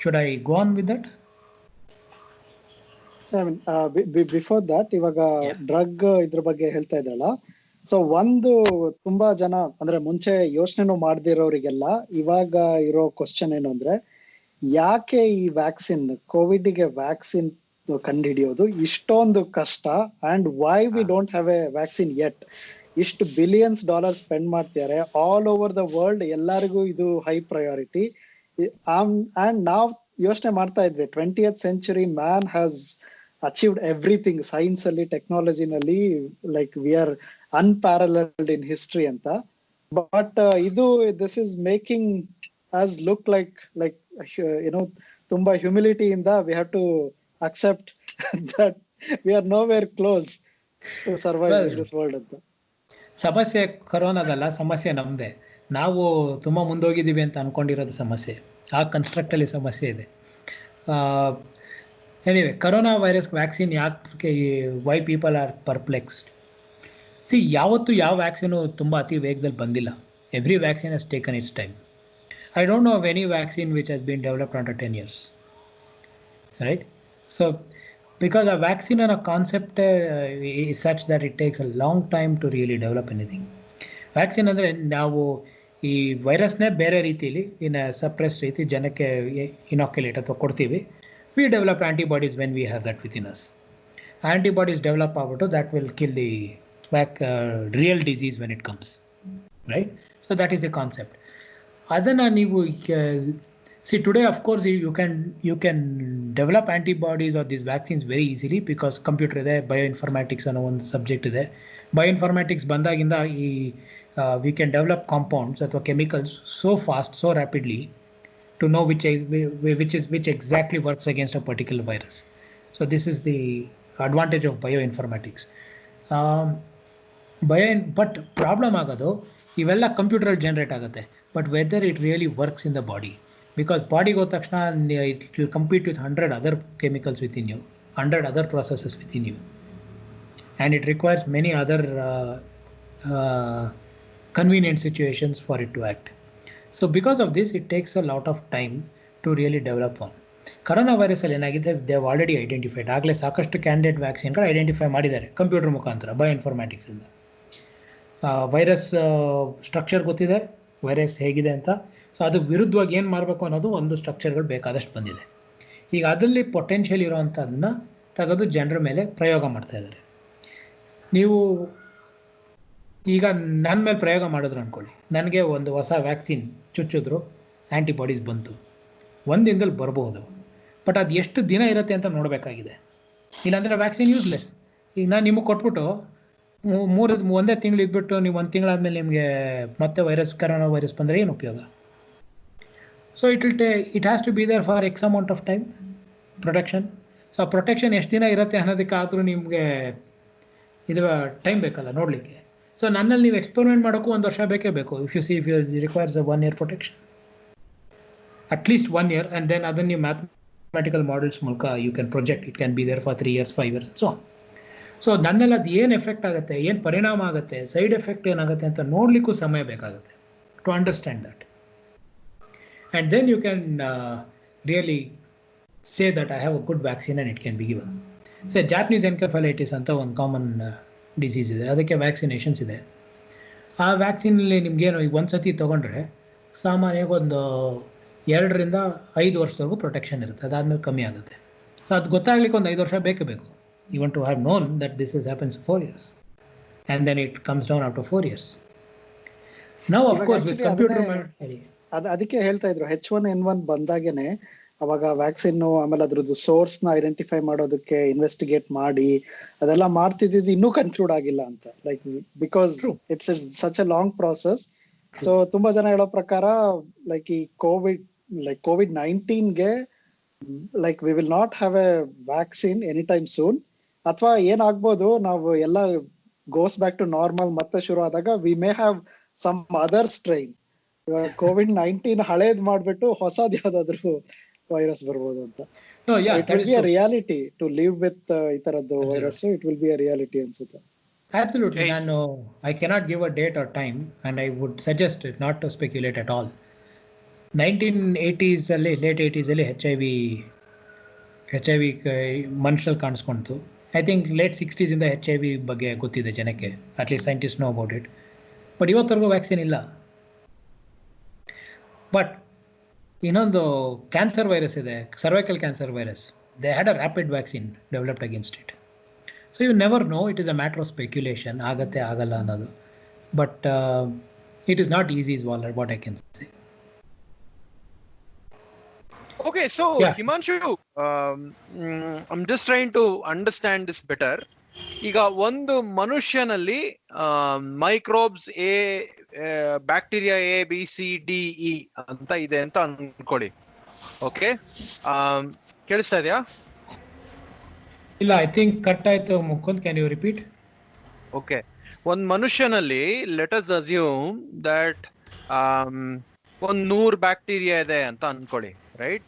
Should I go on with that? I mean, before that, ಇವಾಗ drug ಇದ್ರ ಬಗ್ಗೆ ಹೇಳ್ತಾ ಇದ್ರಲ್ಲ, ಸೊ ಒಂದು ತುಂಬಾ ಜನ ಅಂದ್ರೆ ಮುಂಚೆ ಯೋಚನೆನೂ ಮಾಡದಿರೋರಿಗೆಲ್ಲ ಇವಾಗ ಇರೋ ಕ್ವಶನ್ ಏನು ಅಂದ್ರೆ, ಯಾಕೆ ಈ ವ್ಯಾಕ್ಸಿನ್, ಕೋವಿಡ್ಗೆ ವ್ಯಾಕ್ಸಿನ್ ಕಂಡುಹಿಡಿಯೋದು ಇಷ್ಟೊಂದು ಕಷ್ಟ, and why we don't have a vaccine yet? ಇಷ್ಟು $billions ಸ್ಪೆಂಡ್ ಮಾಡ್ತಿದ್ದಾರೆ ಆಲ್ ಓವರ್ ದ ವರ್ಲ್ಡ್, ಎಲ್ಲರಿಗೂ ಇದು ಹೈ ಪ್ರಯಾರಿಟಿ. ಅಂಡ್ ನಾವ್ ಯೋಚನೆ ಮಾಡ್ತಾ ಇದ್ವಿ 20th century man has achieved everything, science ಅಲ್ಲಿ, ಟೆಕ್ನಾಲಜಿನಲ್ಲಿ, like we are unparalleled in history ಅಂತ. But this is making us look like ತುಂಬಾ ಹ್ಯುಮಿಲಿಟಿಯಿಂದ we have to accept that we are nowhere close to survive in this world ಅಂತ. ಸಮಸ್ಯೆ ಕೊರೋನಾದಲ್ಲ, ಸಮಸ್ಯೆ ನಮ್ದೆ. ನಾವು ತುಂಬಾ ಮುಂದೋಗಿದ್ದೀವಿ ಅಂತ ಅನ್ಕೊಂಡಿರೋದು ಸಮಸ್ಯೆ. ಆ ಕನ್ಸ್ಟ್ರಕ್ಟ್ ಅಲ್ಲಿ ಸಮಸ್ಯೆ ಇದೆ. ಎನಿವೆ, ಕರೋನಾ ವೈರಸ್ ವ್ಯಾಕ್ಸಿನ್ ಯಾಕೆ, ವೈ ಪೀಪಲ್ ಆರ್ ಪರ್ಪ್ಲೆಕ್ಸ್ಡ್. ಯಾವತ್ತು ಯಾವ ವ್ಯಾಕ್ಸಿನು ತುಂಬಾ ಅತಿ ವೇಗದಲ್ಲಿ ಬಂದಿಲ್ಲ. ಎವ್ರಿ ವ್ಯಾಕ್ಸಿನ್ ಹಸ್ taken it's time. I don't know of any vaccine which has been developed under 10 years, right? So because a vaccine and a concept is such that it takes a long time to really develop anything. Vaccine ಅಂದ್ರೆ ನಾವು ಈ ವೈರಸ್ನೇ ಬೇರೆ ರೀತಿಯಲ್ಲಿ ಇನ್ suppress ರೀತಿ ಜನಕ್ಕೆ ಇನಾಕ್ಯುಲೇಟ್ ಅಥವಾ ಕೊಡ್ತೀವಿ. We develop antibodies when we have that within us. Antibodies develop out that will kill the real disease when it comes, right? So that is the concept. ಅದನ್ನ ನೀವು see today, of course, you can develop antibodies or these vaccines very easily because computer ಇದೆ, bioinformatics ಅನ್ನೋ ಒಂದು subject ಇದೆ. Bioinformatics ಬಂದಾಗಿಂದ we can develop compounds ಅಥವಾ chemicals so fast, so rapidly to know which exactly works against a particular virus. So this is the advantage of bio informatics. But problem ಆಗೋದು ಇವೆಲ್ಲ computer generate ಆಗುತ್ತೆ, but whether it really works in the body, because ಬಾಡಿಗೆ ಹೋದ ತಕ್ಷಣ it will compete with 100 other chemicals within you, 100 other processes within you, and it requires many other convenient situations for it to act. So because of this, it takes a lot of time to really develop one. Corona virus ಅಲ್ಲಿ ಏನಾಗಿದೆ, they have already identified, ಆಗಲೇ ಸಾಕಷ್ಟು candidate ವ್ಯಾಕ್ಸಿನ್ಗಳು identify ಮಾಡಿದ್ದಾರೆ computer ಮುಖಾಂತರ, bio informatics ಇಂದ. Virus structure ಗೊತ್ತಿದೆ, virus ಹೇಗಿದೆ ಅಂತ. ಸೊ ಅದು ವಿರುದ್ಧವಾಗಿ ಏನು ಮಾಡಬೇಕು ಅನ್ನೋದು ಒಂದು ಸ್ಟ್ರಕ್ಚರ್ಗಳು ಬೇಕಾದಷ್ಟು ಬಂದಿದೆ. ಈಗ ಅದರಲ್ಲಿ ಪೊಟೆನ್ಷಿಯಲ್ ಇರೋವಂಥದ್ದನ್ನ ತೆಗೆದು ಜನರ ಮೇಲೆ ಪ್ರಯೋಗ ಮಾಡ್ತಾ ಇದ್ದಾರೆ. ನೀವು ಈಗ ನನ್ನ ಮೇಲೆ ಪ್ರಯೋಗ ಮಾಡಿದ್ರು ಅಂದ್ಕೊಳ್ಳಿ, ನನಗೆ ಒಂದು ಹೊಸ ವ್ಯಾಕ್ಸಿನ್ ಚುಚ್ಚಿದ್ರು, ಆ್ಯಂಟಿಬಾಡೀಸ್ ಬಂತು, ಒಂದು ದಿನದಲ್ಲಿ ಬರ್ಬೋದು, ಬಟ್ ಅದು ಎಷ್ಟು ದಿನ ಇರುತ್ತೆ ಅಂತ ನೋಡಬೇಕಾಗಿದೆ. ಇಲ್ಲಾಂದರೆ ವ್ಯಾಕ್ಸಿನ್ ಯೂಸ್ಲೆಸ್. ಈಗ ನಾನು ನಿಮಗೆ ಕೊಟ್ಬಿಟ್ಟು ಒಂದೇ ತಿಂಗಳು ಇದ್ಬಿಟ್ಟು ನೀವು ಒಂದು ತಿಂಗಳಾದ್ಮೇಲೆ ನಿಮಗೆ ಮತ್ತೆ ಕರೋನಾ ವೈರಸ್ ಬಂದರೆ ಏನು ಉಪಯೋಗ? So it has to be there for X amount of time protection. So ಆ ಪ್ರೊಟೆಕ್ಷನ್ ಎಷ್ಟು ದಿನ ಇರುತ್ತೆ ಅನ್ನೋದಕ್ಕಾದರೂ ನಿಮಗೆ ಇದು ಟೈಮ್ ಬೇಕಲ್ಲ ನೋಡಲಿಕ್ಕೆ. ಸೊ ನನ್ನಲ್ಲಿ ನೀವು ಎಕ್ಸ್ಪೆರಿಮೆಂಟ್ ಮಾಡೋಕ್ಕೂ 1 ವರ್ಷ ಬೇಕೇ ಬೇಕು. If you requires a 1 year protection, at least 1 year, and then ಅದನ್ನು ನೀವು ಮ್ಯಾಥಮೆಟಿಕಲ್ ಮಾಡೆಲ್ಸ್ ಮೂಲಕ you can project it can be there for 3 years 5 years so on. So ನನ್ನಲ್ಲಿ ಅದು ಏನು ಎಫೆಕ್ಟ್ ಆಗುತ್ತೆ, ಏನು ಪರಿಣಾಮ ಆಗುತ್ತೆ, ಸೈಡ್ ಎಫೆಕ್ಟ್ ಏನಾಗುತ್ತೆ ಅಂತ ನೋಡಲಿಕ್ಕೂ ಸಮಯ ಬೇಕಾಗುತ್ತೆ to understand that. And then you can really say that I have a good vaccine and it can be given. So Japanese encephalitis ಅಂತ ಒಂದು ಕಾಮನ್ ಡಿಸೀಸ್ ಇದೆ, ಅದಕ್ಕೆ ವ್ಯಾಕ್ಸಿನೇಷನ್ಸ್ ಇದೆ. ಆ ವ್ಯಾಕ್ಸಿನಲ್ಲಿ ನಿಮಗೇನು ಈಗ ಒಂದು ಸತಿ ತೊಗೊಂಡ್ರೆ ಸಾಮಾನ್ಯವಾಗಿ ಒಂದು 2 ರಿಂದ 5 ವರ್ಷದವರೆಗೂ ಪ್ರೊಟೆಕ್ಷನ್ ಇರುತ್ತೆ, ಅದಾದಮೇಲೆ ಕಮ್ಮಿ ಆಗುತ್ತೆ. ಸೊ ಅದು ಗೊತ್ತಾಗ್ಲಿಕ್ಕೆ ಒಂದು 5 ವರ್ಷ ಬೇಕೇ ಬೇಕು. You want to have known that this is happens 4 years, and then it comes down after 4 years. ನಾವು ಅಫ್ಕೋರ್ಸ್ ವಿತ್ ಕಂಪ್ಯೂಟರ್ ಅದಕ್ಕೆ ಹೇಳ್ತಾ ಇದ್ರು H1N1 ಬಂದಾಗೇನೆ ಅವಾಗ ವ್ಯಾಕ್ಸಿನ್ ಆಮೇಲೆ ಅದ್ರದ್ದು ಸೋರ್ಸ್ ನ ಐಡೆಂಟಿಫೈ ಮಾಡೋದಕ್ಕೆ ಇನ್ವೆಸ್ಟಿಗೇಟ್ ಮಾಡಿ ಅದೆಲ್ಲ ಮಾಡ್ತಿದ್ದು ಇನ್ನೂ ಕನ್ಕ್ಲೂಡ್ ಆಗಿಲ್ಲ ಅಂತ, like because it's such a long process. So ತುಂಬಾ ಜನ ಹೇಳೋ ಪ್ರಕಾರ ಲೈಕ್ ಈ COVID-19 like we will not have a vaccine any time soon, ಅಥವಾ ಏನಾಗ್ಬೋದು ನಾವು ಎಲ್ಲ ಗೋಸ್ ಬ್ಯಾಕ್ ಟು ನಾರ್ಮಲ್ ಮತ್ತೆ ಶುರು ಆದಾಗ we may have some other strain. COVID-19 ಹಳೇದ್ ಮಾಡ್ಬಿಟ್ಟು ಹೊಸದ್ ಯಾವ್ದಾದ್ರು ವೈರಸ್ ಬರ್ಬೋದು ಅಂತ. It will be a reality to live with ಈ ತರದ್ದು virus. It will be a reality ಅನ್ಸುತ್ತೆ. Absolutely. I cannot give a date or time, and I would suggest it not to speculate at all. 1980s ಅಲ್ಲಿ, late 80s ಅಲ್ಲಿ HIV ಮನುಷ್ಯರಲ್ಲಿ ಕಾಣಿಸ್ಕೊಂತು. I think late 60s ಇಂದ HIV ಬಗ್ಗೆ ಗೊತ್ತಿದೆ ಜನಕ್ಕೆ, at least scientist know about it. But ಇವತ್ತರೆಗೂ vaccine ಇಲ್ಲ. But ಇನ್ನೊಂದು ಕ್ಯಾನ್ಸರ್ ವೈರಸ್ ಇದೆ, cervical cancer virus. They had a rapid vaccine developed against it. So you never know, it is a matter of speculation, ಆಗತ್ತೆ ಆಗಲ್ಲ ಅನ್ನೋದು. But it is not easy is what I can say. Okay, so yeah. Himanshu, I'm just trying to understand this better. ಈಗ ಒಂದು ಮನುಷ್ಯನಲ್ಲಿ microbes bacteria ABCDE ಅಂತ ಇದೆ ಅಂತ ಅನ್ಕೊಳ್ಳಿ. ಓಕೆ, ಕೇಳಿಸ್ತಾ ಇದೆಯಾ? ಇಲ್ಲ, ಐ ಥಿಂಕ್ ಕಟ್ ಆಯ್ತು Mukund, can you repeat? Okay, ಒಂದು ಮನುಷ್ಯನಲ್ಲಿ let us assume that 100 bacteria ಇದೆ ಅಂತ ಅನ್ಕೊಳ್ಳಿ, right?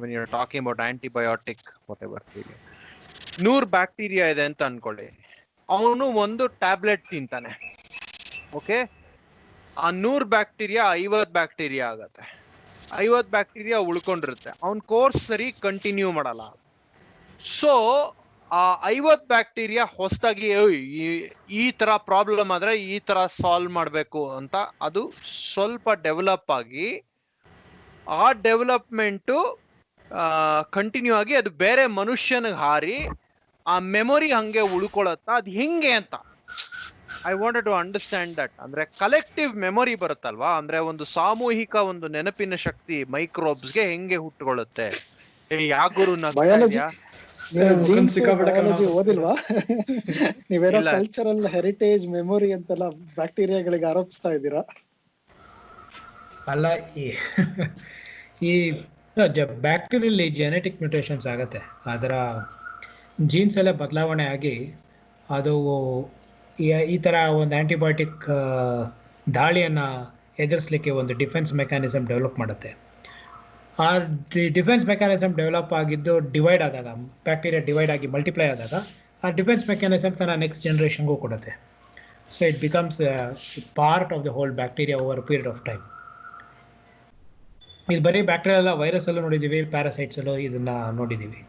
When you're talking about antibiotic whatever, 100 bacteria ಇದೆ ಅಂತ ಅನ್ಕೊಳ್ಳಿ. ಅವನು ಒಂದು ಟ್ಯಾಬ್ಲೆಟ್ ತಿಂತಾನೆ. ಓಕೆ, ಆ 100 ಬ್ಯಾಕ್ಟೀರಿಯಾ 50 ಬ್ಯಾಕ್ಟೀರಿಯಾ ಆಗತ್ತೆ. 50 ಬ್ಯಾಕ್ಟೀರಿಯಾ ಉಳ್ಕೊಂಡಿರುತ್ತೆ. ಅವನ್ ಕೋರ್ಸ್ ಸರಿ ಕಂಟಿನ್ಯೂ ಮಾಡಲ್ಲ. ಸೊ ಆ 50 ಬ್ಯಾಕ್ಟೀರಿಯಾ ಹೊಸದಾಗಿ ಈ ತರ ಪ್ರಾಬ್ಲಮ್ ಆದ್ರೆ ಈ ತರ ಸಾಲ್ವ್ ಮಾಡ್ಬೇಕು ಅಂತ ಅದು ಸ್ವಲ್ಪ ಡೆವಲಪ್ ಆಗಿ, ಆ ಡೆವಲಪ್ಮೆಂಟು ಕಂಟಿನ್ಯೂ ಆಗಿ ಅದು ಬೇರೆ ಮನುಷ್ಯನಿಗೆ ಹಾರಿ ಆ ಮೆಮೊರಿ ಹಂಗೆ ಉಳ್ಕೊಳತ್ತ. ಅದು ಹೆಂಗೆ ಅಂತ I wanted to understand that. ಅಂದ್ರೆ ಕಲೆಕ್ಟಿವ್ ಮೆಮೊರಿ ಬರುತ್ತಲ್ವಾ, ಅಂದ್ರೆ ಒಂದು ಸಾಮೂಹಿಕ ಒಂದು ನೆನಪಿನ ಶಕ್ತಿ ಮೈಕ್ರೋಬ್ಸ್ಗೆ ಹೆಂಗೆ ಹುಟ್ಟುಕೊಳ್ಳುತ್ತೆ? ಯಾಗುರು ಓದಿಲ್ವಾ ನೀವೇನೋ ಕಲ್ಚರಲ್ ಹೆರಿಟೇಜ್ ಮೆಮೊರಿ ಅಂತೆಲ್ಲ ಬ್ಯಾಕ್ಟೀರಿಯಾಗಳಿಗೆ ಆರೋಪಿಸ್ತಾ ಇದ್ದೀರಾ? ಅಲ್ಲ, ಈ ಬ್ಯಾಕ್ಟೀರಿಯಲ್ಲಿ ಜೆನೆಟಿಕ್ ಮ್ಯೂಟೇಷನ್ಸ್ ಆಗುತ್ತೆ. ಅದರ ಜೀನ್ಸ್ ಎಲ್ಲ ಬದಲಾವಣೆ ಆಗಿ ಅದು ಈ ಥರ ಒಂದು ಆ್ಯಂಟಿಬಯೋಟಿಕ್ ದಾಳಿಯನ್ನು ಎದುರಿಸಲಿಕ್ಕೆ ಒಂದು ಡಿಫೆನ್ಸ್ ಮೆಕ್ಯಾನಿಸಮ್ ಡೆವಲಪ್ ಮಾಡುತ್ತೆ. ಆ ಡಿಫೆನ್ಸ್ ಮೆಕ್ಯಾನಿಸಮ್ ಡೆವಲಪ್ ಆಗಿದ್ದು ಡಿವೈಡ್ ಆದಾಗ, ಬ್ಯಾಕ್ಟೀರಿಯಾ ಡಿವೈಡ್ ಆಗಿ ಮಲ್ಟಿಪ್ಲೈ ಆದಾಗ ಆ ಡಿಫೆನ್ಸ್ ಮೆಕ್ಯಾನಿಸಮ್ ತನ್ನ ನೆಕ್ಸ್ಟ್ ಜನ್ರೇಷನ್ಗೂ ಕೊಡುತ್ತೆ. So it becomes part of the whole bacteria over period of time. ಇದು ಬರೀ ಬ್ಯಾಕ್ಟೀರಿಯಾ ಎಲ್ಲ, ವೈರಸ್ ಅಲ್ಲೂ ನೋಡಿದ್ದೀವಿ, ಪ್ಯಾರಾಸೈಟ್ಸ್ ಅಲ್ಲೂ ಇದನ್ನ ನೋಡಿದ್ದೀವಿ.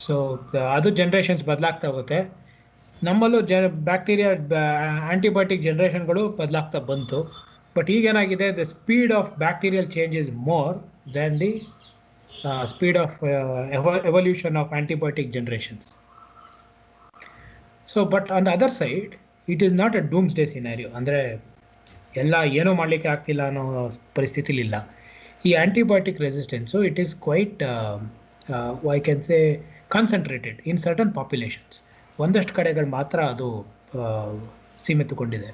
ಸೊ ಅದು ಜನ್ರೇಷನ್ಸ್ ಬದಲಾಗ್ತಾ ಹೋಗುತ್ತೆ. ನಮ್ಮಲ್ಲೂ ಬ್ಯಾಕ್ಟೀರಿಯಾ ಆಂಟಿಬಯೋಟಿಕ್ ಜನ್ರೇಷನ್ಗಳು ಬದಲಾಗ್ತಾ ಬಂತು. ಬಟ್ ಈಗೇನಾಗಿದೆ, the speed of bacterial change is more than the speed of evolution of antibiotic generations. So but on the other side it is not a doomsday scenario. ಅಂದರೆ ಎಲ್ಲ ಏನೂ ಮಾಡಲಿಕ್ಕೆ ಆಗ್ತಿಲ್ಲ ಅನ್ನೋ ಪರಿಸ್ಥಿತಿಲಿ ಇಲ್ಲ. ಈ antibiotic resistance it is quite I can say concentrated in certain populations. ಒಂದಷ್ಟು ಕಡೆಗಳು ಮಾತ್ರ ಅದು ಸೀಮಿತಗೊಂಡಿದೆ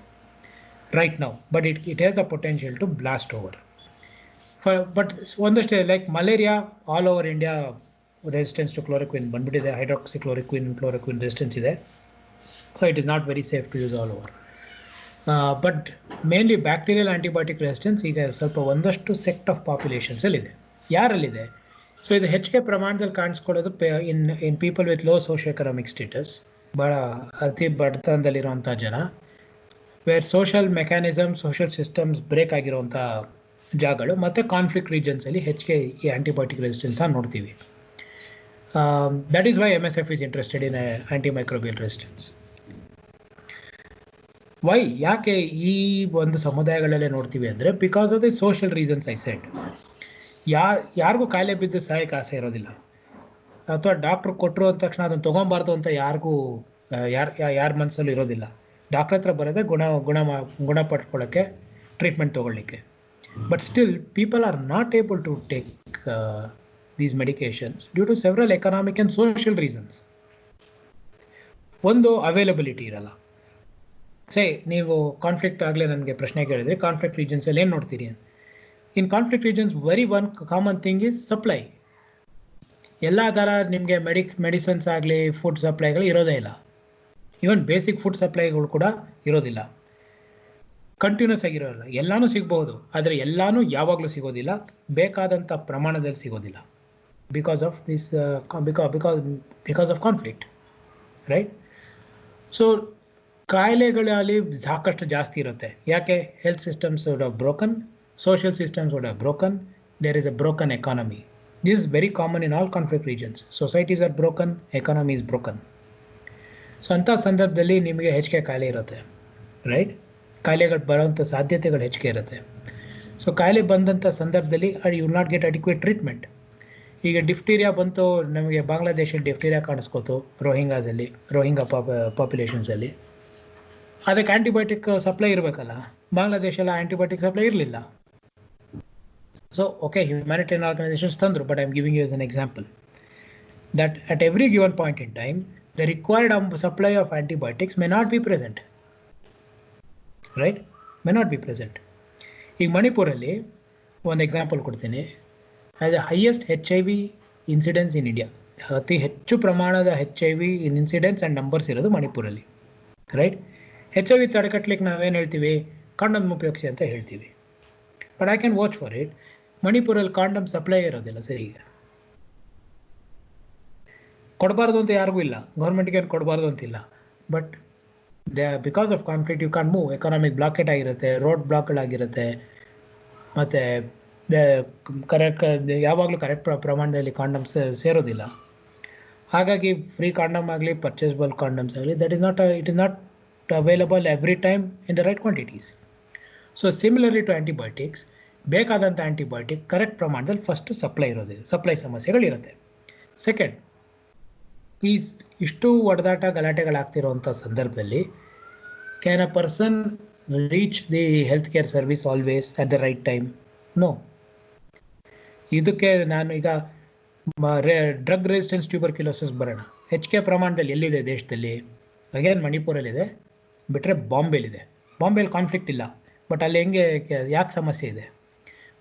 right now. But it has a potential to blast over. But ಒಂದಷ್ಟು like malaria all over India resistance to chloroquine ಬಂದ್ಬಿಟ್ಟಿದೆ. Hydroxychloroquine, chloroquine resistance ಇದೆ. So it is not very safe to use all over. But mainly bacterial antibiotic resistance ಈಗ ಸ್ವಲ್ಪ ಒಂದಷ್ಟು sect of ಪಾಪ್ಯುಲೇಷನ್ಸಲ್ಲಿದೆ. ಯಾರಲ್ಲಿದೆ? So ಇದು ಹೆಚ್ಚಿಗೆ ಪ್ರಮಾಣದಲ್ಲಿ ಕಾಣಿಸ್ಕೊಳ್ಳೋದು in people with low socio economic status, ಭಾಳ ಅತಿ ಬಡತನದಲ್ಲಿರುವಂಥ ಜನ, where social mechanism, social systems break ಆಗಿರುವಂಥ ಜಾಗಗಳು, ಮತ್ತು ಕಾನ್ಫ್ಲಿಕ್ಟ್ ರೀಜನ್ಸಲ್ಲಿ ಹೆಚ್ಚಿಗೆ ಈ ಆಂಟಿಬಯೋಟಿಕ್ ರೆಸಿಸ್ಟೆನ್ಸ್ನ ನೋಡ್ತೀವಿ. That is why MSF is interested in antimicrobial resistance. Why, ಯಾಕೆ ಈ ಒಂದು ಸಮುದಾಯಗಳಲ್ಲೇ ನೋಡ್ತೀವಿ ಅಂದರೆ, because of the social reasons I said. ಯಾರಿಗೂ ಕಾಯಿಲೆ ಬಿದ್ದು ಸಹಾಯಕ್ಕೆ ಆಸೆ ಇರೋದಿಲ್ಲ, ಅಥವಾ ಡಾಕ್ಟ್ರು ಕೊಟ್ಟರು ಅಂದ ತಕ್ಷಣ ಅದನ್ನು ತೊಗೊಬಾರ್ದು ಅಂತ ಯಾರಿಗೂ ಯಾರ ಮನಸ್ಸಲ್ಲೂ ಇರೋದಿಲ್ಲ. ಡಾಕ್ಟ್ರ್ ಹತ್ರ ಬರೋದೇ ಗುಣಪಡ್ಕೊಳ್ಳೋಕ್ಕೆ, ಟ್ರೀಟ್ಮೆಂಟ್ ತೊಗೊಳ್ಳಿಕ್ಕೆ. But still people are not able to take these medications due to several economic and social reasons. ಒಂದು ಅವೈಲಬಿಲಿಟಿ ಇರಲ್ಲ. ಸೇ ನೀವು ಕಾನ್ಫ್ಲಿಕ್ಟ್ ಆಗಲೇ ನನಗೆ ಪ್ರಶ್ನೆ ಕೇಳಿದ್ರೆ, ಕಾನ್ಫ್ಲಿಕ್ಟ್ ರೀಜನ್ಸಲ್ಲಿ ಏನು ನೋಡ್ತೀರಿ? In conflict regions very one common thing is supply. ಎಲ್ಲ ಥರ ನಿಮಗೆ ಮೆಡಿಸಿನ್ಸ್ ಆಗಲಿ, ಫುಡ್ ಸಪ್ಲೈಗಳು ಇರೋದೇ ಇಲ್ಲ. ಈವನ್ ಬೇಸಿಕ್ ಫುಡ್ ಸಪ್ಲೈಗಳು ಕೂಡ ಇರೋದಿಲ್ಲ, ಕಂಟಿನ್ಯೂಸ್ ಆಗಿರೋಲ್ಲ. ಎಲ್ಲಾನು ಸಿಗ್ಬೋದು, ಆದರೆ ಎಲ್ಲಾನು ಯಾವಾಗಲೂ ಸಿಗೋದಿಲ್ಲ, ಬೇಕಾದಂಥ ಪ್ರಮಾಣದಲ್ಲಿ ಸಿಗೋದಿಲ್ಲ. because of this because of conflict, right? So ಕಾಯಿಲೆಗಳಲ್ಲಿ ಸಾಕಷ್ಟು ಜಾಸ್ತಿ ಇರುತ್ತೆ. ಯಾಕೆ? Health systems would have broken, social systems would have broken, there is a broken economy. This is very common in all conflict regions. Societies are broken, economy is broken. So ಅಂಥ ಸಂದರ್ಭದಲ್ಲಿ ನಿಮಗೆ ಹೆಚ್ಚಿಗೆ ಕಾಯಿಲೆ ಇರುತ್ತೆ, ರೈಟ್? ಕಾಯಿಲೆಗಳು ಬರೋಂಥ ಸಾಧ್ಯತೆಗಳು ಹೆಚ್ಚಿಗೆ ಇರುತ್ತೆ. ಸೊ ಕಾಯಿಲೆ ಬಂದಂಥ ಸಂದರ್ಭದಲ್ಲಿ you will not get adequate treatment. ಈಗ ಡಿಫ್ಟೀರಿಯಾ ಬಂತು, ನಮಗೆ ಬಾಂಗ್ಲಾದೇಶಲ್ಲಿ ಡಿಫ್ಟೀರಿಯಾ ಕಾಣಿಸ್ಕೋತು, ರೋಹಿಂಗಾ ಪಾಪ್ಯುಲೇಷನ್ಸಲ್ಲಿ. ಅದಕ್ಕೆ ಆ್ಯಂಟಿಬಯೋಟಿಕ್ ಸಪ್ಲೈ ಇರಬೇಕಲ್ಲ. ಬಾಂಗ್ಲಾದೇಶಲ್ಲಿ ಆ್ಯಂಟಿಬಯೋಟಿಕ್ ಸಪ್ಲೈ ಇರಲಿಲ್ಲ. ಸೊ ಓಕೆ, ಹ್ಯುಮ್ಯಾನಿಟೇರಿಯನ್ ಆರ್ಗನೈಸೇಷನ್ಸ್ ತಂದರು, but I am giving you as an example that at every given point in time the required supply of antibiotics may not be present, right? May not be present. ಈಗ ಮಣಿಪುರಲ್ಲಿ ಒಂದು example ಕೊಡ್ತೀನಿ. the highest HIV incidence in India, ಅತಿ ಹೆಚ್ಚು ಪ್ರಮಾಣದ HIV incidence and numbers ಇರೋದು ಮಣಿಪುರಲ್ಲಿ, right? HIV ತಡೆಗಟ್ಟಲಿಕ್ಕೆ ನಾವೇನು ಹೇಳ್ತೀವಿ? ಕಾಂಡಮ್ ಉಪಯೋಗಿಸಿ ಅಂತ ಹೇಳ್ತೀವಿ. But I can watch for it. ಮಣಿಪುರಲ್ಲಿ ಕಾಂಡಮ್ ಸಪ್ಲೈ ಇರೋದಿಲ್ಲ ಸರಿ. ಕೊಡಬಾರ್ದು ಅಂತ ಯಾರಿಗೂ ಇಲ್ಲ, ಗೌರ್ಮೆಂಟ್ಗೆ ಏನು ಕೊಡಬಾರ್ದು ಅಂತಿಲ್ಲ. But because of conflict you can move. Economic blockade ಆಗಿರುತ್ತೆ, ರೋಡ್ ಬ್ಲಾಕ್ಗಳಾಗಿರುತ್ತೆ, ಮತ್ತು ಯಾವಾಗಲೂ ಕರೆಕ್ಟ್ ಪ್ರಮಾಣದಲ್ಲಿ ಕಾಂಡಮ್ಸ್ ಸೇರೋದಿಲ್ಲ. ಹಾಗಾಗಿ ಫ್ರೀ ಕಾಂಡಮ್ ಆಗಲಿ, ಪರ್ಚೇಸಬಲ್ ಕಾಂಡಮ್ಸ್ ಆಗಲಿ, it is not available every time in the right quantities. So similarly to antibiotics, ಬೇಕಾದಂಥ ಆ್ಯಂಟಿಬಯೋಟಿಕ್ ಕರೆಕ್ಟ್ ಪ್ರಮಾಣದಲ್ಲಿ first supply ಸಮಸ್ಯೆಗಳಿರುತ್ತೆ. ಸೆಕೆಂಡ್, ಇಷ್ಟು ಒಡೆದಾಟ ಗಲಾಟೆಗಳಾಗ್ತಿರೋಂಥ ಸಂದರ್ಭದಲ್ಲಿ can a person reach the health care service always at the right time? No. ಇದಕ್ಕೆ ನಾನು ಈಗ ಡ್ರಗ್ ರೆಸಿಸ್ಟೆನ್ಸ್ ಟ್ಯೂಬರ್ಕ್ಯುಲೋಸಿಸ್ ಬರೋಣ. ಹೆಚ್ಚಿಗೆ ಪ್ರಮಾಣದಲ್ಲಿ ಎಲ್ಲಿದೆ ದೇಶದಲ್ಲಿ? ಅಗೇನ್ ಮಣಿಪುರಲ್ಲಿದೆ, ಬಿಟ್ಟರೆ ಬಾಂಬೆಲಿದೆ. ಬಾಂಬೆಲಿ ಕಾನ್ಫ್ಲಿಕ್ಟ್ ಇಲ್ಲ, ಬಟ್ ಅಲ್ಲಿ ಯಾಕೆ ಸಮಸ್ಯೆ ಇದೆ?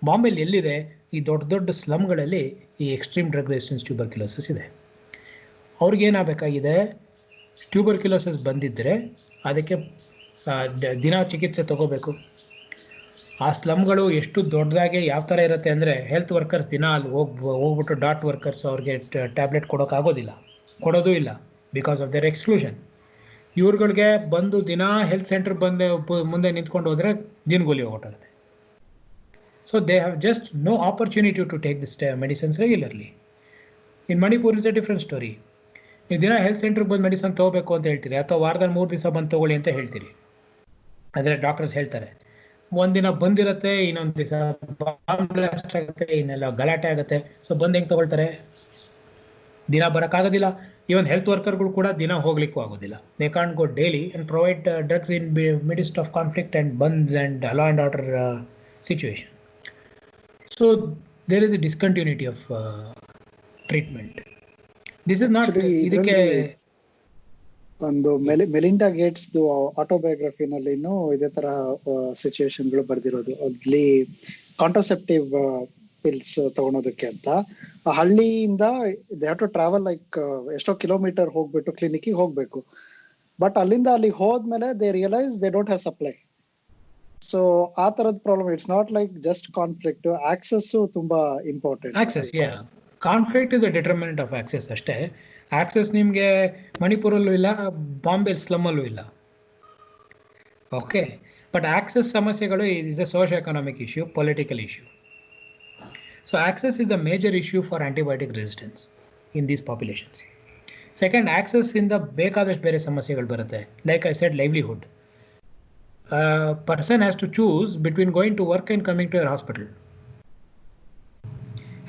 ಬಾಂಬೆಲಿ ಎಲ್ಲಿದೆ? ಈ ದೊಡ್ಡ ದೊಡ್ಡ ಸ್ಲಮ್ಗಳಲ್ಲಿ ಈ ಎಕ್ಸ್ಟ್ರೀಮ್ ಡ್ರಗ್ ರೆಸಿಸ್ಟೆನ್ಸ್ ಟ್ಯೂಬರ್ಕ್ಯುಲೋಸಿಸ್ ಇದೆ. ಅವ್ರಿಗೇನಾಗಬೇಕಾಗಿದೆ, ಟ್ಯೂಬರ್ಕ್ಯುಲೋಸಿಸ್ ಬಂದಿದ್ದರೆ ಅದಕ್ಕೆ ದಿನ ಚಿಕಿತ್ಸೆ ತಗೋಬೇಕು. ಆ ಸ್ಲಮ್ಗಳು ಎಷ್ಟು ದೊಡ್ಡದಾಗಿ ಯಾವ ಥರ ಇರುತ್ತೆ ಅಂದರೆ, ಹೆಲ್ತ್ ವರ್ಕರ್ಸ್ ದಿನ ಅಲ್ಲಿ ಹೋಗ್ಬಿಟ್ಟು ಡಾಟ್ ವರ್ಕರ್ಸ್ ಅವ್ರಿಗೆ ಟ್ಯಾಬ್ಲೆಟ್ ಕೊಡೋಕ್ಕಾಗೋದಿಲ್ಲ, ಕೊಡೋದು ಇಲ್ಲ, ಬಿಕಾಸ್ ಆಫ್ ದೇರ್ ಎಕ್ಸ್ಕ್ಲೂಷನ್. ಇವ್ರುಗಳಿಗೆ ಬಂದು ದಿನ ಹೆಲ್ತ್ ಸೆಂಟರ್ ಮುಂದೆ ನಿಂತ್ಕೊಂಡು ಹೋದರೆ ದಿನಗೂಲಿ ಹೊರಟಾಗುತ್ತೆ. So they have just no opportunity to take this medicines regularly. In Manipur is a different story. ನೀವು ದಿನ ಹೆಲ್ತ್ ಸೆಂಟ್ರಿಗೆ ಬಂದು ಮೆಡಿಸಿನ್ ತೊಗೋಬೇಕು ಅಂತ ಹೇಳ್ತೀರಿ, ಅಥವಾ ವಾರದಲ್ಲಿ 3 ದಿವಸ ಬಂದು ತೊಗೊಳ್ಳಿ ಅಂತ ಹೇಳ್ತೀರಿ. ಆದರೆ ಡಾಕ್ಟರ್ಸ್ ಹೇಳ್ತಾರೆ ಒಂದಿನ ಬಂದಿರುತ್ತೆ, ಇನ್ನೊಂದು ದಿವಸ ಬಾಂಬ್ ಬ್ಲಾಸ್ಟ್ ಆಗುತ್ತೆ, ಇನ್ನೆಲ್ಲ ಗಲಾಟೆ ಆಗುತ್ತೆ. ಸೊ ಬಂದು ಹೆಂಗೆ ತೊಗೊಳ್ತಾರೆ? ದಿನ ಬರೋಕ್ಕಾಗೋದಿಲ್ಲ. ಈವನ್ ಹೆಲ್ತ್ ವರ್ಕರ್ಗಳು ಕೂಡ ದಿನ ಹೋಗ್ಲಿಕ್ಕೂ ಆಗೋದಿಲ್ಲ. They can't go daily and provide drugs in midst of conflict and bandhs and law and order situation. So there is a discontinuity of treatment. This is not ಇದಕ್ಕೆ ಒಂದು ಮೆಲಿಂಡಾ ಗೇಟ್ಸ್ ಆಟೋಬಯೋಗ್ರಫಿನಲ್ಲಿನೂ ಇದೇ ತರ ಸಿಚುವೇಶನ್ಗಳು ಬರ್ದಿರೋದು. ಅಲ್ಲಿ contraceptive pills ತಗೊಳೋದಕ್ಕೆ ಅಂತ ಆ ಹಳ್ಳಿಯಿಂದ they have to travel like ಎಷ್ಟೋ kilometre ಹೋಗ್ಬಿಟ್ಟು ಕ್ಲಿನಿಕ್ಗೆ ಹೋಗ್ಬೇಕು. ಬಟ್ ಅಲ್ಲಿಂದ ಅಲ್ಲಿಗೆ ಹೋದ್ಮೇಲೆ they realise they don't have supply. So ಆ ತರದ problem. It's not like just conflict, access ತುಂಬಾ important. Access, conflict is a determinant of access ಅಷ್ಟೇ. ಆಕ್ಸೆಸ್ ನಿಮಗೆ ಮಣಿಪುರಲ್ಲೂ ಇಲ್ಲ, ಬಾಂಬೆ ಸ್ಲಮ್ಮಲ್ಲೂ ಇಲ್ಲ. ಓಕೆ, ಬಟ್ ಆಕ್ಸೆಸ್ ಸಮಸ್ಯೆಗಳು is a socio economic issue, political issue. So access is a major issue for antibiotic resistance in these populations. Second, access in the ಬೇಕಾದಷ್ಟು ಬೇರೆ ಸಮಸ್ಯೆಗಳು ಬರುತ್ತೆ. Like I said, livelihood. A person has to choose between going to work and coming to your hospital.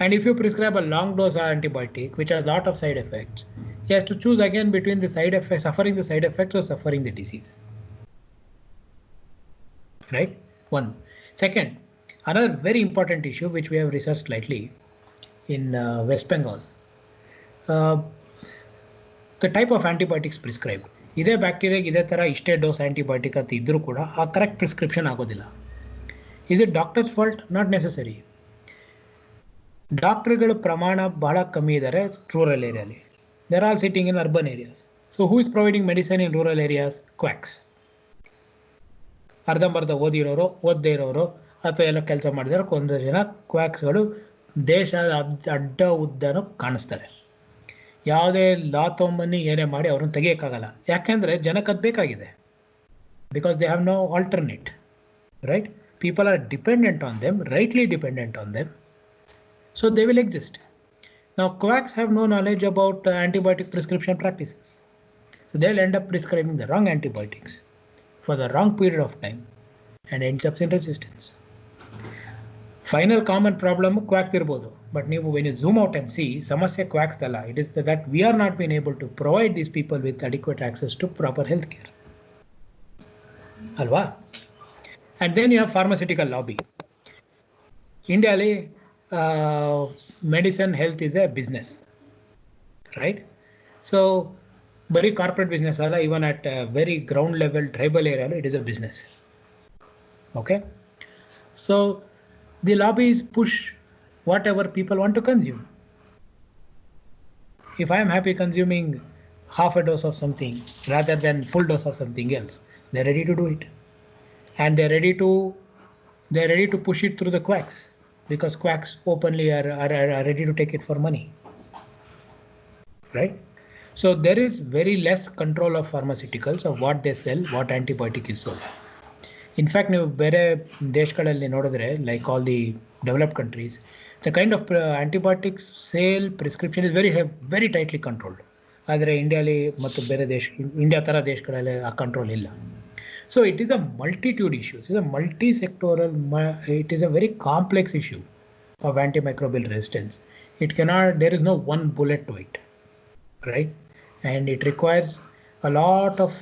And if you prescribe a long dose of antibiotic which has a lot of side effects, he has to choose again between the side effects, suffering the side effects or suffering the disease. Right? One. Second, another very important issue which we have researched lately in West Bengal, the type of antibiotics prescribed. ಇದೇ ಬ್ಯಾಕ್ಟೀರಿಯಾಗೆ ಇದೇ ಥರ ಇಷ್ಟೇ dose antibiotic ಅಂತ ಇದ್ರೂ ಕೂಡ ಆ correct prescription ಆಗೋದಿಲ್ಲ. Is it doctors fault? Not necessary. ಡಾಕ್ಟರ್ಗಳ ಪ್ರಮಾಣ ಬಹಳ ಕಮ್ಮಿ ಇದ್ದಾರೆ ರೂರಲ್ ಏರಿಯಾಲಿ. They're all sitting in urban areas. So who is providing medicine in rural areas? Quacks. ಅರ್ಧಂಬರ್ಧ ಓದಿರೋರು, ಓದದೇ ಇರೋರು ಅಥವಾ ಎಲ್ಲ ಕೆಲಸ ಮಾಡಿದರೆ ಒಂದು ಜನ ಕ್ವಾಕ್ಸ್ಗಳು ದೇಶದ ಅಡ್ಡ ಉದ್ದನೂ ಕಾಣಿಸ್ತಾರೆ. ಯಾವುದೇ ಲಾ ತೊಗೊಂಬನ್ನಿ ಏನೇ ಮಾಡಿ ಅವ್ರನ್ನ ತೆಗಿಯೋಕ್ಕಾಗಲ್ಲ. ಯಾಕೆಂದರೆ ಜನಕ್ಕೆ ಅದು ಬೇಕಾಗಿದೆ. Because they have no alternate. Right? People are dependent on them, rightly dependent on them. So they will exist. Now quacks have no knowledge about antibiotic prescription practices. So they'll end up prescribing the wrong antibiotics for the wrong period of time and ends up in resistance. Final common problem quack irbodu, but when you zoom out and see, samasya quacks dalla. It is that we are not being able to provide these people with adequate access to proper health care. Alva? And then you have pharmaceutical lobby. India medicine health is a business, right? So very corporate business alla, even at a very ground level tribal area it is a business. Okay, so the lobbies push whatever people want to consume. If I am happy consuming half a dose of something rather than full dose of something else, they're ready to do it, and they're ready to push it through the quacks, because quacks openly are ready to take it for money. Right? So there is very less control of pharmaceuticals, of what they sell, what antibiotic is sold. In fact, ನೀವು ಬೇರೆ ದೇಶಗಳಲ್ಲಿ ನೋಡಿದ್ರೆ, like all the developed countries, the kind of antibiotics sale prescription is very tightly controlled. ಆದರೆ ಇಂಡಿಯಾಲಿ ಮತ್ತು ಬೇರೆ India ಥರ ದೇಶಗಳಲ್ಲಿ ಆ ಕಂಟ್ರೋಲ್ ಇಲ್ಲ. So it is a multitude issue. It is a multi-sectoral, it is a very complex issue of antimicrobial resistance. There is no one bullet to it, right? And it requires a lot of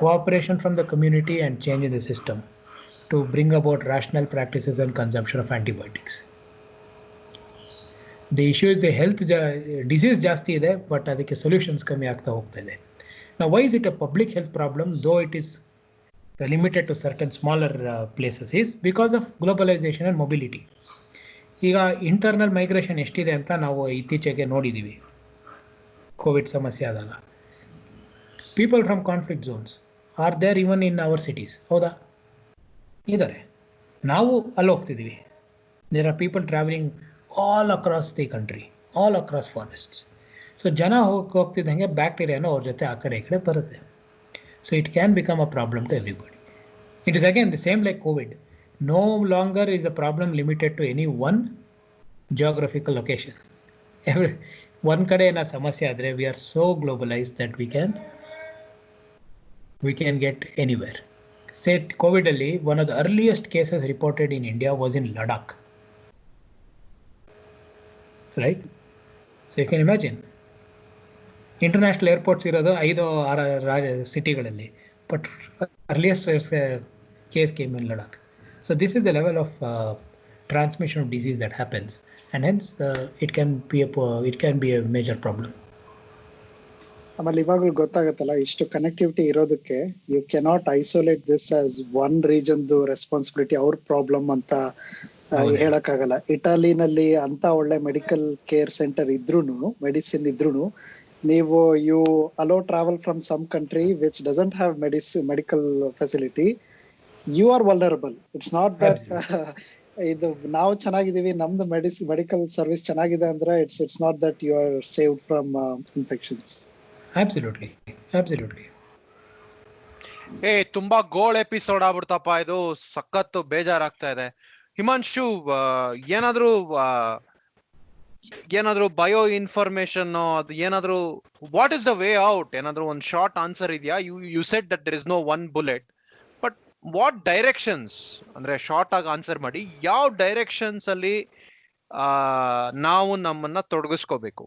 cooperation from the community and change in the system to bring about rational practices and consumption of antibiotics. The issue is the health disease ಜಾಸ್ತಿ ಇದೆ, but ಅದಕ್ಕೆ solutions ಕಮ್ಮಿ ಆಗ್ತಾ ಹೋಗ್ತಾ ಇದೆ. Now, why is it a public health problem, though it is limited to certain smaller places, is because of globalization and mobility. ಈಗ internal migration ಎಷ್ಟಿದೆ ಅಂತ ನಾವು ಇತ್ತೀಚೆಗೆ ನೋಡಿದ್ದೀವಿ. ಕೋವಿಡ್ ಸಮಸ್ಯೆ ಆದಾಗ. People from conflict zones are there even in our cities. ಹೌದಾ? ಇದ್ದಾರೆ. ನಾವು ಅಲ್ಲಿ ಹೋಗ್ತಿದ್ದೀವಿ. There are people travelling all across the country, all across forests. So ಜನ ಹೋಗ್ತಿದ್ದಂಗೆ ಬ್ಯಾಕ್ಟೀರಿಯಾನು ಅವ್ರ ಜೊತೆ ಆ ಕಡೆ ಈ ಕಡೆ ಬರುತ್ತೆ. So it can become a problem to everybody. It is again the same like COVID. No longer is a problem limited to any one geographical location. One kade na samasya adre, we are so globalized that we can get anywhere. Say COVID alli one of the earliest cases reported in India was in Ladakh. Right? So you can imagine. International airports irodu 5-6 cityಗಳಲ್ಲಿ, but earliest case came in Ladakh. So this is the level of transmission of disease that happens, and hence it can be a major problem. ಆಮೇಲೆ ಇವಾಗ ಗೊತ್ತಾಗತ್ತಲ್ಲ, ಇಷ್ಟು connectivity ಇರೋದಕ್ಕೆ you cannot isolate this as one ರೀಜನ್ದು responsibility, ಅವ್ರ problem ಅಂತ ಹೇಳಕ್ಕಾಗಲ್ಲ. ಇಟಾಲಿನಲ್ಲಿ ಅಂತ ಒಳ್ಳೆ ಮೆಡಿಕಲ್ ಕೇರ್ ಸೆಂಟರ್ ಇದ್ರೂನು, ಮೆಡಿಸಿನ್ ಇದ್ರೂನು, ನೀವು you also travel from some country which doesn't have medical facility, you are vulnerable. It's not that ಇದು ನಾವು ಚೆನ್ನಾಗಿದ್ದೀವಿ, ನಮ್ದು ಮೆಡಿಕಲ್ ಸರ್ವಿಸ್ ಚೆನ್ನಾಗಿದೆ ಅಂದ್ರೆ it's not that you are saved from infections. Absolutely. ತುಂಬಾ ಗೋಳ್ ಎಪಿಸೋಡ್ ಆಗ್ಬಿಡ್ತಪ್ಪ ಇದು. ಸಖತ್ತು ಬೇಜಾರಾಗ್ತಾ ಇದೆ. ಹಿಮಾಂಶು, ಏನಾದ್ರು ಬಯೋ ಇನ್ಫಾರ್ಮೇಶನ್ ಅದು ಏನಾದ್ರು, what is the way out? ಏನಾದ್ರು ಒಂದು ಶಾರ್ಟ್ ಆನ್ಸರ್ ಇದೆಯಾ? You said that there is no one bullet, but what directions, ಅಂದ್ರೆ ಶಾರ್ಟ್ ಆಗಿ ಆನ್ಸರ್ ಮಾಡಿ, ಯಾವ ಡೈರೆಕ್ಷನ್ಸ್ ಅಲ್ಲಿ ನಾವು ನಮ್ಮನ್ನ ತೊಡಗಿಸ್ಕೋಬೇಕು?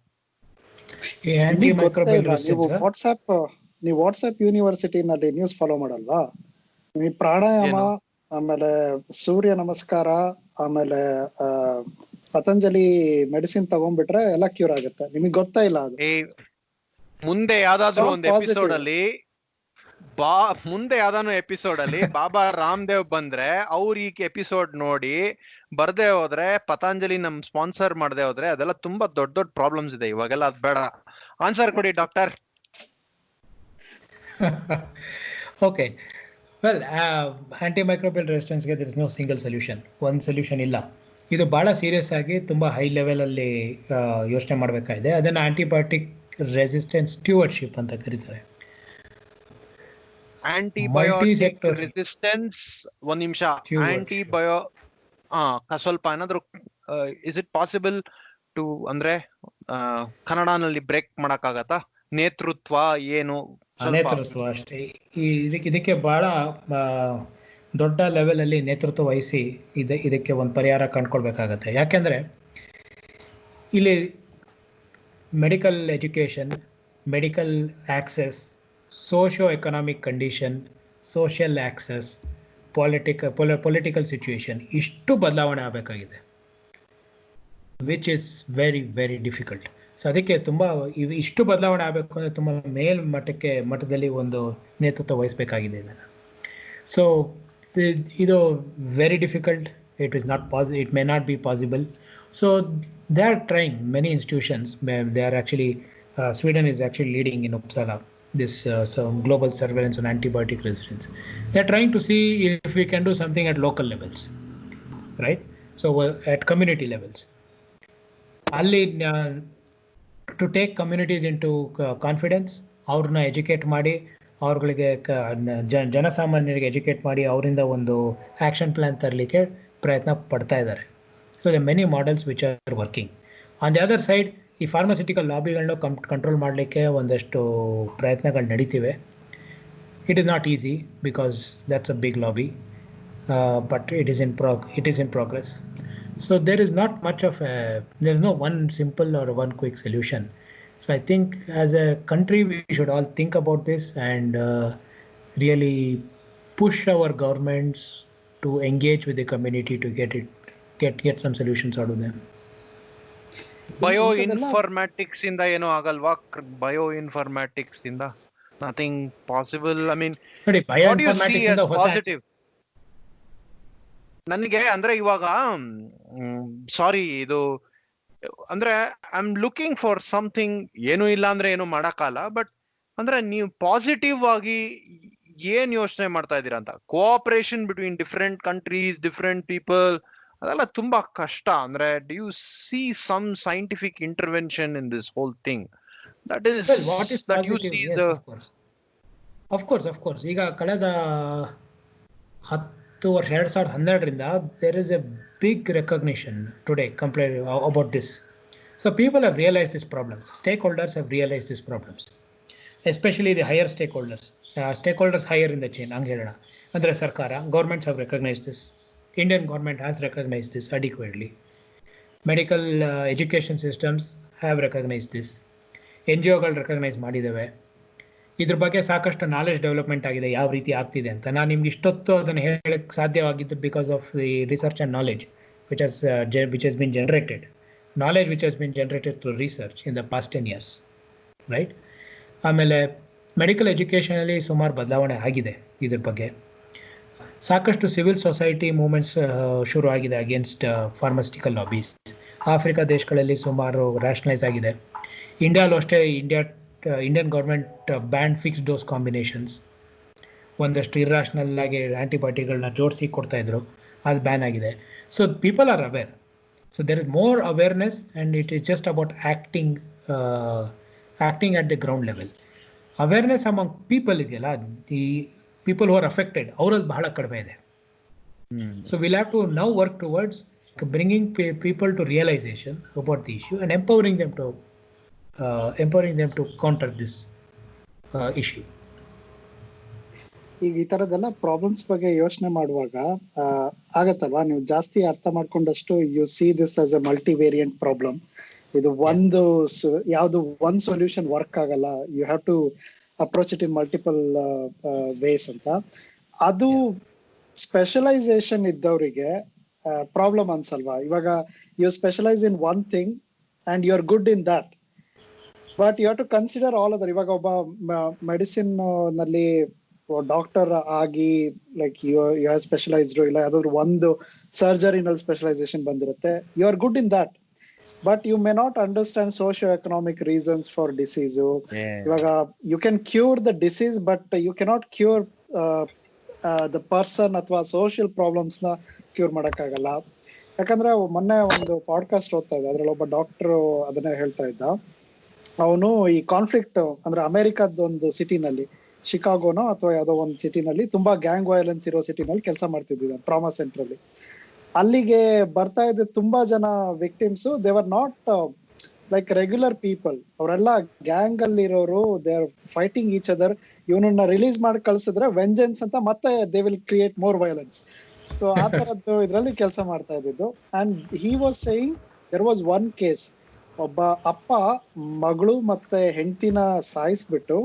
ನೀವು ವಾಟ್ಸ್ಆಪ್ ಯೂನಿವರ್ಸಿಟಿನಲ್ಲಿ ನ್ಯೂಸ್ ಫಾಲೋ ಮಾಡಲ್ವಾ? ನೀವು ಪ್ರಾಣಾಯಾಮ, ಆಮೇಲೆ ಸೂರ್ಯ ನಮಸ್ಕಾರ, ಆಮೇಲೆ ಪತಂಜಲಿ ಮೆಡಿಸಿನ್ ತಗೊಂಡ್ಬಿಟ್ರೆ ಎಲ್ಲ ಕ್ಯೂರ್ ಆಗುತ್ತೆ. ನಿಮಗೆ ಗೊತ್ತಾ ಇಲ್ಲ ಅದು? ಮುಂದೆ ಯಾವ್ದಾದ್ರು ಒಂದು ಎಪಿಸೋಡ್ ಅಲ್ಲಿ ಬಾಬಾ ರಾಮದೇವ್ ಬಂದ್ರೆ ಅವ್ರ ಈ ಎಪಿಸೋಡ್ ನೋಡಿ ಬರ್ದೇ ಹೋದ್ರೆ, ಪತಂಜಲಿ ನಮ್ ಸ್ಪಾನ್ಸರ್ ಮಾಡದೆ ಹೋದ್ರೆ, ಅದೆಲ್ಲ ತುಂಬಾ ದೊಡ್ಡ ದೊಡ್ಡ ಪ್ರಾಬ್ಲಮ್ಸ್ ಇದೆ. ಇವಾಗೆಲ್ಲ ಅದ್ ಬೇಡ. ಆನ್ಸರ್ ಕೊಡಿ doctor. Okay. Well, antimicrobial resistance ಗೆ there is no single solution. One solution ಇಲ್ಲ. ಇದು ಬಹಳ ಸೀರಿಯಸ್ ಆಗಿ ತುಂಬಾ ಹೈ ಲೆವೆಲ್ ಅಲ್ಲಿ ಯೋಚನೆ ಮಾಡಬೇಕಾಗಿದೆ. ಅದನ್ನ ಆಂಟಿಬಯೋಟಿಕ್ ರೆಸಿಸ್ಟೆನ್ಸ್ ಸ್ಟ್ಯೂವರ್ಡ್ಶಿಪ್ ಅಂತ ಕರೀತಾರೆ. ಆಂಟಿಬಯೋಟಿಕ್ ರೆಸಿಸ್ಟೆನ್ಸ್, ಒಂದ್ ನಿಮಿಷ, ಸ್ವಲ್ಪ ಏನಾದ್ರು ಇಸ್ ಇಟ್ ಪಾಸಿಬಲ್ ಟು, ಅಂದ್ರೆ ಕನ್ನಡನಲ್ಲಿ ಬ್ರೇಕ್ ಮಾಡಕ್ಕಾಗತ್ತಾ? ನೇತೃತ್ವ ಏನು? ನೇತೃತ್ವ ಅಷ್ಟೇ. ಇದಕ್ಕೆ ಬಹಳ ದೊಡ್ಡ ಲೆವೆಲ್ ಅಲ್ಲಿ ನೇತೃತ್ವ ವಹಿಸಿ ಇದಕ್ಕೆ ಒಂದು ಪರಿಹಾರ ಕಂಡುಕೊಳ್ಬೇಕಾಗತ್ತೆ. ಯಾಕೆಂದ್ರೆ ಇಲ್ಲಿ medical education, medical access, socio economic condition, social access, political situation, ಇಷ್ಟು ಬದಲಾವಣೆ ಆಗಬೇಕಾಗಿದೆ, which is very very difficult. So ಅದಕ್ಕೆ ಇಷ್ಟು ಬದಲಾವಣೆ ಆಗಬೇಕು ಅಂದರೆ ತುಂಬ ಮಟ್ಟದಲ್ಲಿ ಒಂದು ನೇತೃತ್ವ ವಹಿಸಬೇಕಾಗಿದೆ ಇದನ್ನು. ಸೊ ಇದು very difficult. It may not be possible. So they are trying, many institutions, they are actually, Sweden is actually leading in Uppsala, this global surveillance on antibiotic resistance. They are trying to see if we can do something at local levels, right? So at community levels. Ali, to take communities into confidence, ಅವ್ರನ್ನ educate ಮಾಡಿ, ಅವ್ರಗಳಿಗೆ ಜನಸಾಮಾನ್ಯರಿಗೆ educate ಮಾಡಿ ಅವರಿಂದ ಒಂದು action plan ತರಲಿಕ್ಕೆ ಪ್ರಯತ್ನ ಪಡ್ತಾ ಇದ್ದಾರೆ. So the many models which are working. On the other side, ಈ ಫಾರ್ಮಸ್ಯೂಟಿಕಲ್ ಲಾಬಿಗಳನ್ನ ಕಂಟ್ರೋಲ್ ಮಾಡಲಿಕ್ಕೆ ಒಂದಷ್ಟು ಪ್ರಯತ್ನಗಳು ನಡೀತಿವೆ. It is not easy because that's a big lobby, but it is in progress. So there is not much of there is no one simple or one quick solution. So I think as a country we should all think about this and really push our governments to engage with the community to get some solutions out of them. Bioinformatics inda eno agalva? Bioinformatics inda nothing possible. I mean, what do you see as positive? ನನಗೆ ಅಂದ್ರೆ ಇವಾಗ ಸಾರಿ, ಇದು ಅಂದ್ರೆ I am looking for something. ಏನು ಇಲ್ಲ ಅಂದ್ರೆ ಏನು ಮಾಡಕ್ಕಾಗಲ್ಲ, ಬಟ್ ಅಂದ್ರೆ ನೀವು ಪಾಸಿಟಿವ್ ಆಗಿ ಏನ್ ಯೋಚನೆ ಮಾಡ್ತಾ ಇದ್ದೀರಾ ಅಂತ. Cooperation between different countries, different people, ಅದೆಲ್ಲ ತುಂಬಾ ಕಷ್ಟ. ಅಂದ್ರೆ do you see some scientific intervention in this whole thing? That is Well, what is that you positive? See Yes, the of course. Of course. ಈಗ ಕಳೆದ 10 ವರ್ಷ 2012ರಿಂದ there is a big recognition today compared about this. So people have realized these problems. Stakeholders have realized these problems, especially the higher stakeholders. Stakeholders higher in the chain. ಹಂಗೆ ಹೇಳೋಣ ಅಂದರೆ ಸರ್ಕಾರ, governments have recognized this. Indian government has recognized this adequately. Medical education systems have recognized this. NGOಗಳು recognise ಮಾಡಿದ್ದಾವೆ. ಇದ್ರ ಬಗ್ಗೆ ಸಾಕಷ್ಟು knowledge development ಆಗಿದೆ, ಯಾವ ರೀತಿ ಆಗ್ತಿದೆ ಅಂತ. ನಾನು ನಿಮ್ಗೆ ಇಷ್ಟೊತ್ತು ಅದನ್ನು ಹೇಳಕ್ಕೆ ಸಾಧ್ಯವಾಗಿದ್ದು because of the research and knowledge which has been generated. Knowledge which has been generated through research in the past 10 years, right? ಆಮೇಲೆ ಮೆಡಿಕಲ್ ಎಜುಕೇಷನಲ್ಲಿ ಸುಮಾರು ಬದಲಾವಣೆ ಆಗಿದೆ. ಇದ್ರ ಬಗ್ಗೆ ಸಾಕಷ್ಟು ಸಿವಿಲ್ ಸೊಸೈಟಿ ಮೂವ್ಮೆಂಟ್ಸ್ ಶುರು ಆಗಿದೆ ಅಗೇನ್ಸ್ಟ್ ಫಾರ್ಮಸ್ಯೂಟಿಕಲ್ ಲಾಬೀಸ್. ಆಫ್ರಿಕಾ ದೇಶಗಳಲ್ಲಿ ಸುಮಾರು ರ್ಯಾಷನಲೈಸ್ ಆಗಿದೆ. ಇಂಡಿಯಾಲೂ ಅಷ್ಟೇ. Indian government ban fix dose combinations. ಒಂದಷ್ಟು ಇರ್ರಾಷನಲ್ ಆಗಿ ಆಂಟಿಬಯೋಟಿಕ್ಗಳನ್ನ ಜೋಡಿಸಿ ಕೊಡ್ತಾ ಇದ್ರು, ಅದು ಬ್ಯಾನ್ ಆಗಿದೆ. So people are aware. So there is more awareness and it is just about acting at the ground level. Awareness among people ಇದೆಯಲ್ಲ, ಈ ಪೀಪಲ್ ಹೂ ಆರ್ ಅಫೆಕ್ಟೆಡ್, ಅವರಲ್ಲಿ ಬಹಳ ಕಡಿಮೆ ಇದೆ. So will have to now work towards bringing people to realisation about the issue and empowering them to counter this issue. ಈಗ ಈ ತರದೆಲ್ಲ problems ಬಗ್ಗೆ ಯೋಚನೆ ಮಾಡುವಾಗ ಆಗತ್ತಲ್ವಾ, ನೀವು ಜಾಸ್ತಿ ಅರ್ಥ ಮಾಡ್ಕೊಂಡಷ್ಟು you see this as a multi variant problem. ಇದು ಯಾವ್ದು ಒಂದ್ ಸೊಲ್ಯೂಷನ್ ವರ್ಕ್ ಆಗಲ್ಲ, you have to approach it in multiple ways ಅಂತ. ಅದು ಸ್ಪೆಷಲೈಸೇಷನ್ ಇದ್ದವರಿಗೆ ಪ್ರಾಬ್ಲಮ್ ಅನ್ಸಲ್ವಾ? ಇವಾಗ you specialise in one thing and you are good in that, but you have to consider all other. ಇವಾಗ ಒಬ್ಬ ಮೆಡಿಸಿನ್ ನಲ್ಲಿ doctor ಆಗಿ ಲೈಕ್ ಯು ಹ್ಯಾವ್ ಸ್ಪೆಷಲೈಸ್ಡ್, ಇಲ್ಲ ಯಾವ್ದಾದ್ರು ಒಂದು ಸರ್ಜರಿನಲ್ಲಿ ಸ್ಪೆಷಲೈಸೇಷನ್ ಬಂದಿರುತ್ತೆ, you are good in that, but you may not understand socio economic reasons for disease. ಇವಾಗ you can cure the disease but you cannot cure the person ಅಥವಾ social problems ನ cure ಮಾಡಕ್ಕಾಗಲ್ಲ. ಯಾಕಂದ್ರೆ ಮೊನ್ನೆ ಒಂದು ಪಾಡ್ಕಾಸ್ಟ್ ಓದ್ತಾ ಇದ್ದೆ, ಅದ್ರಲ್ಲಿ ಒಬ್ಬ ಡಾಕ್ಟರ್ ಅದನ್ನೇ ಹೇಳ್ತಾ ಇದ್ದ. ಅವನು ಈ ಕಾನ್ಫ್ಲಿಕ್ಟ್ ಅಂದ್ರೆ ಅಮೆರಿಕದ ಒಂದು ಸಿಟಿನಲ್ಲಿ, ಶಿಕಾಗೋನೋ ಅಥವಾ ಯಾವುದೋ ಒಂದು ಸಿಟಿನಲ್ಲಿ, ತುಂಬಾ ಗ್ಯಾಂಗ್ ವೈಲೆನ್ಸ್ ಇರೋ ಸಿಟಿನಲ್ಲಿ ಕೆಲಸ ಮಾಡ್ತಿದ್ದ, ಟ್ರಾಮಾ ಸೆಂಟರ್ ಅಲ್ಲಿ. ಅಲ್ಲಿಗೆ ಬರ್ತಾ ಇದ್ದ ತುಂಬಾ ಜನ victims, they are not like regular people. ಅವರೆಲ್ಲ ಗ್ಯಾಂಗ್ ಅಲ್ಲಿ ಇರೋರು, they are fighting each other. ಇವನನ್ನ ರಿಲೀಸ್ ಮಾಡಿ ಕಳ್ಸಿದ್ರೆ ವೆಂಜೆನ್ಸ್ ಅಂತ ಮತ್ತೆ they will create more violence. So ಆ ತರದ್ದು ಇದ್ರಲ್ಲಿ ಕೆಲಸ ಮಾಡ್ತಾ ಇದ್ದಿದ್ದು. And he was saying there was one case, ಒಬ್ಬ ಅಪ್ಪ ಮಗಳು ಮತ್ತೆ ಹೆಂಡತಿನ ಸಾಯಿಸ್ಬಿಟ್ಟು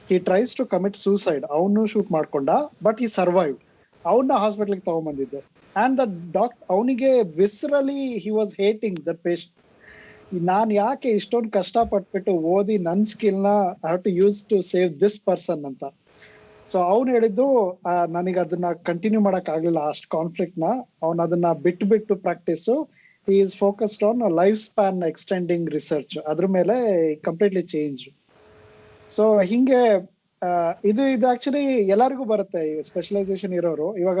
he tries to commit suicide. ಅವನು ಶೂಟ್ ಮಾಡ್ಕೊಂಡ, ಬಟ್ ಹಿ ಸರ್ವೈವ್. ಅವನ್ನ ಹಾಸ್ಪಿಟಲ್ಗೆ ತಗೊಂಡ್ಬಂದಿದ್ದು. ಅಂಡ್ ದ ಅವನಿಗೆ ವಿಸ್ರಲಿ he was hating that patient. ನಾನ್ ಯಾಕೆ ಇಷ್ಟೊಂದು ಕಷ್ಟ ಪಟ್ಬಿಟ್ಟು ಓದಿ ನನ್ ಸ್ಕಿಲ್ ನ I have to use to save this person ಅಂತ. ಸೊ ಅವ್ನು ಹೇಳಿದ್ದು, ನನಗೆ ಅದನ್ನ ಕಂಟಿನ್ಯೂ ಮಾಡಕ್ ಆಗ್ಲಿಲ್ಲ ಅಷ್ಟು ಕಾನ್ಫ್ಲಿಕ್ಟ್ ನ. ಅವ್ನು ಅದನ್ನ ಬಿಟ್ಟು practice. he is focused on a lifespan extending research. ಅದ್ರ ಮೇಲೆ ಕಂಪ್ಲೀಟ್ಲಿ ಚೇಂಜ್. ಸೊ ಹಿಂಗೆ ಇದು ಆಕ್ಚುಲಿ ಎಲ್ಲರಿಗೂ ಬರುತ್ತೆ, ಸ್ಪೆಷಲೈಸೇಷನ್ ಇರೋರು. ಇವಾಗ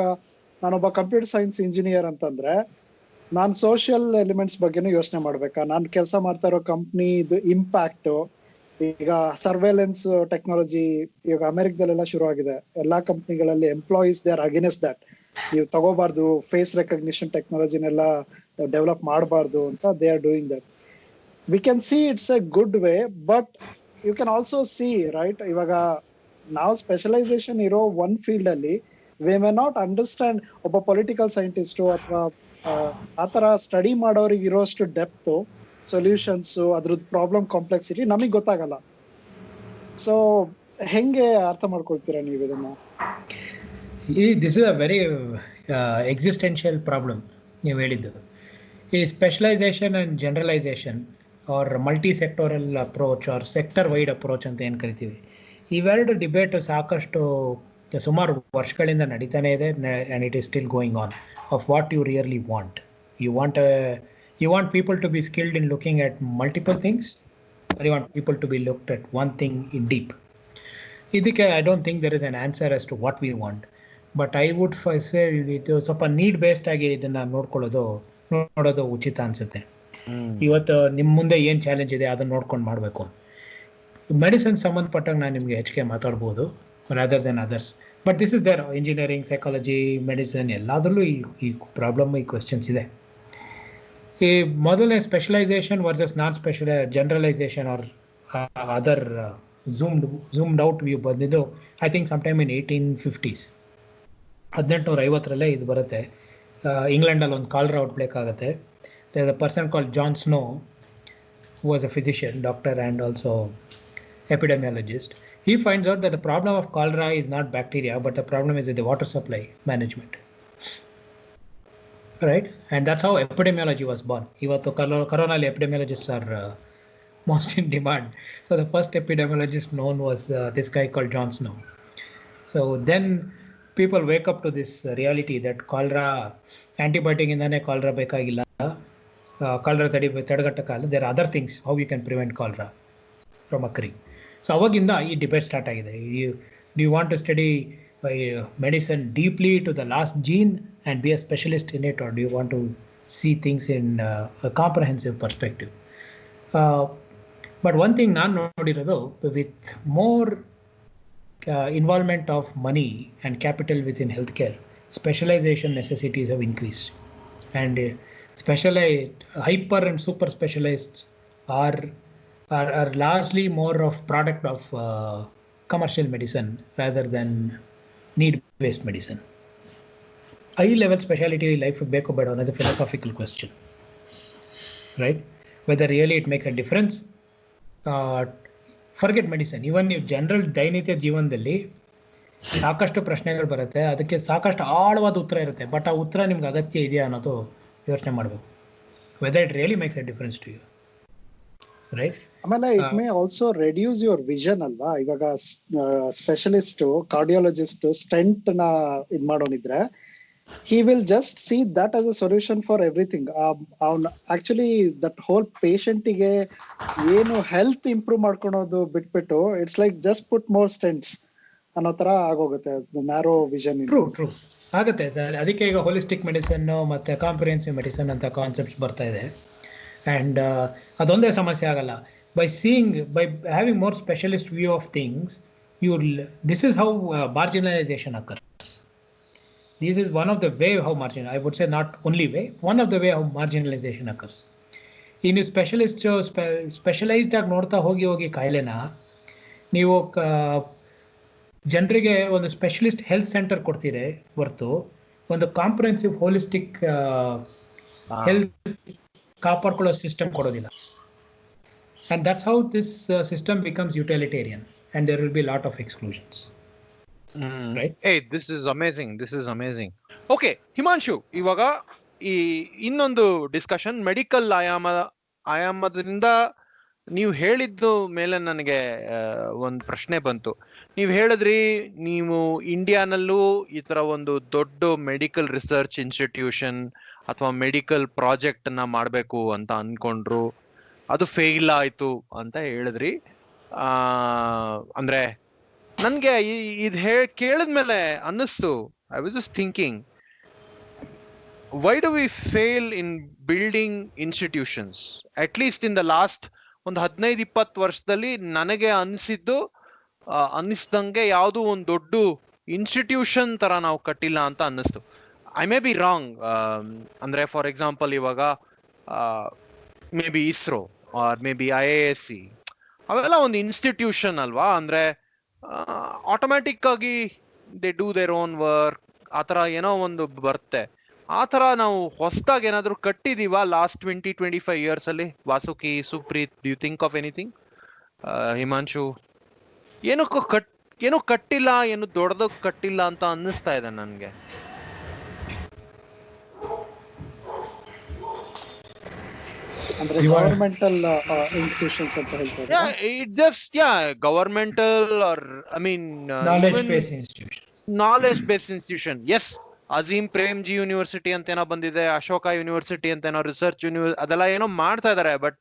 ನಾನೊಬ್ಬ ಕಂಪ್ಯೂಟರ್ ಸೈನ್ಸ್ ಇಂಜಿನಿಯರ್ ಅಂತಂದ್ರೆ ನಾನು ಸೋಷಿಯಲ್ ಎಲಿಮೆಂಟ್ಸ್ ಬಗ್ಗೆನೂ ಯೋಚನೆ ಮಾಡ್ಬೇಕಾ, ನಾನು ಕೆಲಸ ಮಾಡ್ತಾ ಇರೋ ಕಂಪ್ನಿ ಇದು ಇಂಪ್ಯಾಕ್ಟ್. ಈಗ ಸರ್ವೇಲೆನ್ಸ್ ಟೆಕ್ನಾಲಜಿ ಇವಾಗ ಅಮೆರಿಕದಲ್ಲೆಲ್ಲ ಶುರು ಆಗಿದೆ. ಎಲ್ಲಾ ಕಂಪ್ನಿಗಳಲ್ಲಿ employees they are against that. ನೀವು ತಗೋಬಾರ್ದು, ಫೇಸ್ ರೆಕಗ್ನಿಷನ್ ಟೆಕ್ನಾಲಜಿನೆಲ್ಲ ಡೆವಲಪ್ ಮಾಡಬಾರ್ದು ಅಂತ they are doing that. We can see it's a good way, but you can also see right. ಇವಾಗ ನಾವು ಸ್ಪೆಷಲೈಸೇಷನ್ ಇರೋ ಒನ್ ಫೀಲ್ಡ್ ಅಲ್ಲಿ ವಿ ಮೇ ನಾಟ್ ಅಂಡರ್ಸ್ಟ್ಯಾಂಡ್. ಒಬ್ಬ ಪೊಲಿಟಿಕಲ್ ಸೈಂಟಿಸ್ಟು ಅಥವಾ ಆತರ ಸ್ಟಡಿ ಮಾಡೋರಿಗೆ ಇರೋಷ್ಟು ಡೆಪ್ತ್, ಸೊಲ್ಯೂಷನ್ಸ್, ಅದ್ರದ್ದು ಪ್ರಾಬ್ಲಮ್ ಕಾಂಪ್ಲೆಕ್ಸಿಟಿ ನಮಗ್ ಗೊತ್ತಾಗಲ್ಲ. ಸೊ ಹೆಂಗೆ ಅರ್ಥ ಮಾಡ್ಕೊಳ್ತೀರಾ ನೀವು ಇದನ್ನ? This is a very existential problem ನೀವು ಹೇಳಿದ್ದು. ಈ specialisation and generalisation or multi sectoral approach or sector wide approach ಅಂತ ಏನು ಕರಿತೀವಿ, ಇವೆರಡು ಡಿಬೇಟ್ ಸಾಕಷ್ಟು ಸುಮಾರು ವರ್ಷಗಳಿಂದ ನಡೀತಾನೆ ಇದೆ. And it is still going on of what you really want. You want You want people to be skilled in looking at multiple things, or you want people to be looked at one thing in deep? ಇದಕ್ಕೆ I don't think there is an answer as to what we want, but I would say ಇದು ಸ್ವಲ್ಪ need based ಆಗಿ ಇದನ್ನ ನೋಡೋದು ಉಚಿತ ಅನ್ಸುತ್ತೆ. ಇವತ್ತು ನಿಮ್ಮ ಮುಂದೆ ಏನ್ ಚಾಲೆಂಜ್ ಇದೆ ಅದನ್ನ ನೋಡ್ಕೊಂಡು ಮಾಡಬೇಕು. ಮೆಡಿಸಿನ್ ಸಂಬಂಧಪಟ್ಟಾಗ ನಾನು ನಿಮ್ಗೆ ಹೆಚ್ಚಿಗೆ ಮಾತಾಡ್ಬೋದು rather than others, but this is there. Engineering, psychology, medicine ಎಲ್ಲದರಲ್ಲೂ ಈ ಪ್ರಾಬ್ಲಮ್, ಈ ಕ್ವೆಶನ್ಸ್ ಇದೆ. ಈ ಮೊದಲನೇ specialisation versus non generalisation or other zoomed out view ಬಂದಿದ್ದು I think some time in 1850s. 1850ರಲ್ಲೇ ಇದು ಬರುತ್ತೆ. ಇಂಗ್ಲೆಂಡಲ್ಲಿ ಒಂದು ಕಾಲರಾ ಔಟ್ಬ್ರೇಕ್ ಆಗುತ್ತೆ. There is a person called John Snow, who was a physician, doctor, and also epidemiologist. He finds out that the problem of cholera is not bacteria, but the problem is with the water supply management. Right? And that's how epidemiology was born. Ivattu coronal epidemiologists are most in demand. So the first epidemiologist known was this guy called John Snow. So then people wake up to this reality that cholera, antibiotic indane cholera bekagilla, cholera ತಡೆಗಟ್ಟಕ್ಕಾಗಲ್ಲ. there are other things how you can prevent cholera from occurring. So ಅವಾಗಿಂದ ಈ debate start ಆಗಿದೆ. Do you want to study medicine deeply to the last gene and be a specialist in it, or do you want to see things in a comprehensive perspective? But one thing ನಾನು ನೋಡಿರೋದು, with more involvement of money and capital within healthcare, specialization necessities have increased, and hyper and super specialists are largely more of product of commercial medicine rather than need-based medicine. High level specialty life ಬೇಕು ಬೇಡ ಅನ್ನೋದು philosophical question, right? Whether really it makes a difference. Forget medicine, even if general ದೈನಂದಿನ ಜೀವನದಲ್ಲಿ ಸಾಕಷ್ಟು ಪ್ರಶ್ನೆಗಳು ಬರುತ್ತೆ, ಅದಕ್ಕೆ ಸಾಕಷ್ಟು ಆಳವಾದ ಉತ್ತರ ಇರುತ್ತೆ, ಬಟ್ ಆ ಉತ್ತರ ನಿಮ್ಗೆ ಅಗತ್ಯ ಇದೆಯಾ ಅನ್ನೋದು ಯೋಚನೆ ಮಾಡಬೇಕು. Whether it really makes a difference to you, right? ಆಮೇಲೆ it may also reduce your vision ಅಲ್ವಾ. ಇವಾಗ ಸ್ಪೆಷಲಿಸ್ಟ್ ಕಾರ್ಡಿಯಾಲಜಿಸ್ಟ್ ಸ್ಟೆಂಟ್ ನ ಇದ್ ಮಾಡೋನಿದ್ರೆ he will just see that as a solution for everything. Actually that whole patient ಗೆ ಏನು health improve ಮಾಡ್ಕೊಳೋದು ಬಿಟ್ಬಿಟ್ಟು it's like just put more stents ಅನ್ನೋ ತರ ಆಗೋಗುತ್ತೆ. Narrow vision. ಟ್ರೂ ಆಗುತ್ತೆ ಸರ್. ಅದಕ್ಕೆ ಈಗ ಹೋಲಿಸ್ಟಿಕ್ ಮೆಡಿಸಿನ್ ಮತ್ತೆ ಕಾಂಪ್ರಿಹೆನ್ಸಿವ್ ಮೆಡಿಸಿನ್ ಅಂತ ಕಾನ್ಸೆಪ್ಟ್ಸ್ ಬರ್ತಾ ಇದೆ. ಅಂಡ್ ಅದೊಂದೇ ಸಮಸ್ಯೆ ಆಗಲ್ಲ. by having more specialist view of things, this is how marginalization occurs. This is one of the way how I would say not only way, one of the way how marginalization occurs. In specialized ಆಗಿ ನೋಡ್ತಾ ಹೋಗಿ ಕಾಯಿಲೆನ ನೀವು ಜನರಿಗೆ ಒಂದು specialist health centre ಕೊಡ್ತೀರಿ ಹೊರತು ಒಂದು comprehensive holistic health ಕಾಪಾಡ್ಕೊಳ್ಳೋ system ಕೊಡೋದಿಲ್ಲ. And that's how this system becomes utilitarian, and there will be a lot of exclusions. Right? Hey, this is amazing. Okay, Himanshu, ivaga ಇನ್ನೊಂದು ಡಿಸ್ಕಷನ್ ಮೆಡಿಕಲ್ ಆಯಾಮದಿಂದ ನೀವು ಹೇಳಿದ್ದು ಮೇಲೆ ನನಗೆ ಒಂದು ಪ್ರಶ್ನೆ ಬಂತು. ನೀವು ಹೇಳಿದ್ರಿ ನೀವು ಇಂಡಿಯಾನಲ್ಲೂ ಈ ತರ ಒಂದು ದೊಡ್ಡ ಮೆಡಿಕಲ್ ರಿಸರ್ಚ್ ಇನ್ಸ್ಟಿಟ್ಯೂಷನ್ ಅಥವಾ ಮೆಡಿಕಲ್ ಪ್ರಾಜೆಕ್ಟ್ ನ ಮಾಡ್ಬೇಕು ಅಂತ ಅನ್ಕೊಂಡ್ರು, ಅದು ಫೇಲ್ ಆಯ್ತು ಅಂತ ಹೇಳಿದ್ರಿ. ಅಂದ್ರೆ ನನ್ಗೆ ಇದು ಕೇಳಿದ್ಮೇಲೆ ಅನ್ನಿಸ್ತು, I was just thinking, why do we fail in building institutions? At least in the last ಒಂದು 15-20 ವರ್ಷದಲ್ಲಿ ನನಗೆ ಅನ್ನಿಸ್ದಂಗೆ ಯಾವುದು ಒಂದು ದೊಡ್ಡ ಇನ್ಸ್ಟಿಟ್ಯೂಷನ್ ತರ ನಾವು ಕಟ್ಟಿಲ್ಲ ಅಂತ ಅನ್ನಿಸ್ತು. I may be wrong. ಅಂದ್ರೆ ಫಾರ್ ಎಕ್ಸಾಂಪಲ್ ಇವಾಗ may be ISRO or may be IISc ಅವೆಲ್ಲ ಒಂದು ಇನ್ಸ್ಟಿಟ್ಯೂಷನ್ ಅಲ್ವಾ? ಅಂದ್ರೆ ಆಟೋಮ್ಯಾಟಿಕ್ ಆಗಿ they do their own work, ಆತರ ಏನೋ ಒಂದು ಬರುತ್ತೆ. ಆ ತರ ನಾವು ಹೊಸದಾಗಿ ಏನಾದ್ರು ಕಟ್ಟಿದೀವ ಲಾಸ್ಟ್ 20-25 years ಅಲ್ಲಿ? Vasuki, Supreet, do you think of anything? Himanshu, ಏನೋ ಕಟ್ಟಿಲ್ಲ, ಏನು ದೊಡ್ಡದು ಕಟ್ಟಿಲ್ಲ ಅಂತ ಅನ್ನಿಸ್ತಾ ಇದೆ ನನ್ಗೆ. ಅಂದ್ರೆ ಗವರ್ಮೆಂಟಲ್ ಇನ್ಸ್ಟಿಟ್ಯೂಷನ್ಸ್ ಅಂತ ಹೇಳ್ತಾರೆ. It just governmental or I mean knowledge based institution. Knowledge based institution, yes. Azim Premji university ಅಂತ ಏನೋ ಬಂದಿದೆ, ಅಶೋಕ ಯೂನಿವರ್ಸಿಟಿ ಅಂತ ಏನೋ ರಿಸರ್ಚ್ ಅದೆಲ್ಲ ಏನೋ ಮಾಡ್ತಾ ಇದಾರೆ. ಬಟ್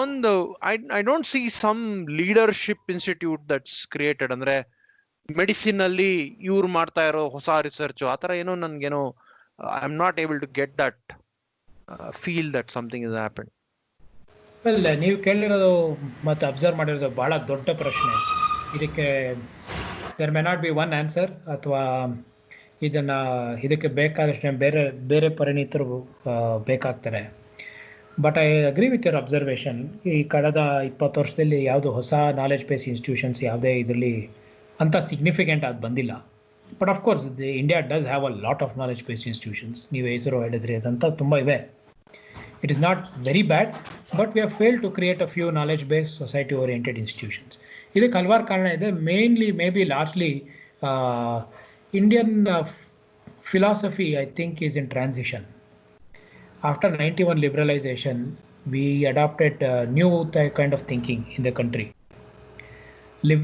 ಒಂದು I don't see some leadership institute that's created. ಅಂದ್ರೆ ಮೆಡಿಸಿನ್ ಅಲ್ಲಿ ಇವ್ರು ಮಾಡ್ತಾ ಇರೋ ಹೊಸ ರಿಸರ್ಚ್ ಆತರ ಏನೋ ನನ್ಗೇನೋ I am not able to get that feel that something is happen. ಇಲ್ಲ, ನೀವು ಕೇಳಿರೋದು ಮತ್ತೆ ಅಬ್ಸರ್ವ್ ಮಾಡಿರೋದು ಬಹಳ ದೊಡ್ಡ ಪ್ರಶ್ನೆ. ಇದಕ್ಕೆ there may not be one answer, ಅಥವಾ ಇದಕ್ಕೆ ಬೇಕಾದಷ್ಟು ಬೇರೆ ಬೇರೆ ಪರಿಣಿತರು ಬೇಕಾಗ್ತಾರೆ. But I agree with your observation. ಈ ಕಳೆದ 20 ವರ್ಷದಲ್ಲಿ ಯಾವುದು ಹೊಸ ನಾಲೆಜ್ ಬೇಸ್ ಇನ್ಸ್ಟಿಟ್ಯೂಷನ್ಸ್ ಯಾವುದೇ ಇದರಲ್ಲಿ ಅಂತ ಸಿಗ್ನಿಫಿಕೆಂಟ್ ಆಗಿ ಬಂದಿಲ್ಲ. But of course India does have a lot of knowledge based institutions. ನೀವು ಹೆಸರು ಹೇಳಿದ್ರಿ, ಅದಂತ ತುಂಬ ಇವೆ. It is not very bad, but we have failed to create a few knowledge-based, society-oriented institutions. ಇದಕ್ಕೆ ಹಲವಾರು ಕಾರಣ ಇದೆ. Mainly maybe largely Indian philosophy, I think, is in transition. After 91 liberalization, we adopted new kind of thinking in the country.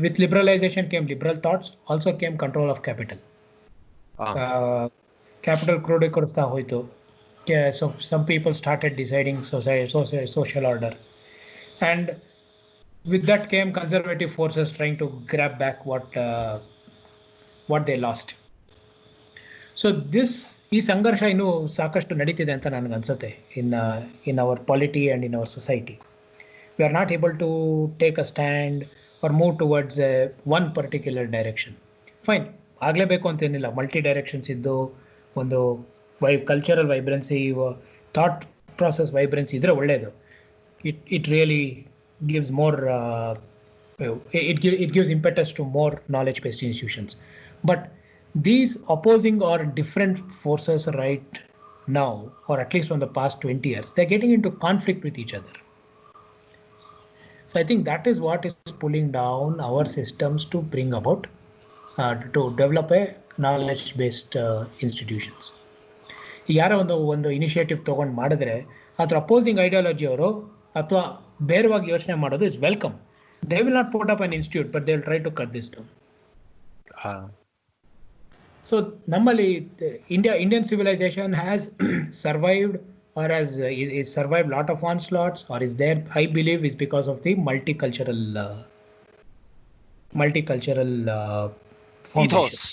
With liberalization came liberal thoughts, also came control of capital. Capital ಕ್ರೋಢೀಕರಿಸ್ತಾ ಹೋಯಿತು. So some people started deciding social order, and with that came conservative forces trying to grab back what they lost. So ಈ ಸಂಘರ್ಷ ಇನ್ನೂ ಸಾಕಷ್ಟು ನಡೀತಿದೆ ಅಂತ ನನಗೆ ಅನ್ಸುತ್ತೆ in our polity and in our society. We are not able to take a stand or move towards one particular direction. Fine, ಆಗಲೇಬೇಕು ಅಂತೇನಿಲ್ಲ. ಮಲ್ಟಿ ಡೈರೆಕ್ಷನ್ಸ್ ಇದ್ದು ಒಂದು ಕಲ್ಚರಲ್ ವೈಬ್ರೆನ್ಸಿ, ಥಾಟ್ ಪ್ರಾಸೆಸ್ ವೈಬ್ರೆನ್ಸಿ ಇದ್ರೆ ಒಳ್ಳೆಯದು. It really gives more, it gives impetus to more knowledge based institutions. But these opposing or different forces right now, or at least from the past 20 years, they're getting into conflict with each other. So I think that is what is pulling down our systems to bring about to develop a knowledge based institutions. ಯಾರೋ ಒಂದು initiative ತಗೊಂಡು ಮಾಡಿದ್ರೆ ಅದ್ರ opposing ideology ಅವರು ಅಥವಾ ಬೇರೆವಾಗಿ ಯೋಚನೆ ಮಾಡೋದು is welcome. They will not put up an institute, but they will try to cut this down. So ನಮ್ಮಲ್ಲಿ Indian civilisation has survived or has survived lot of onslaughts, or is there, I believe, is because of the multicultural foundations.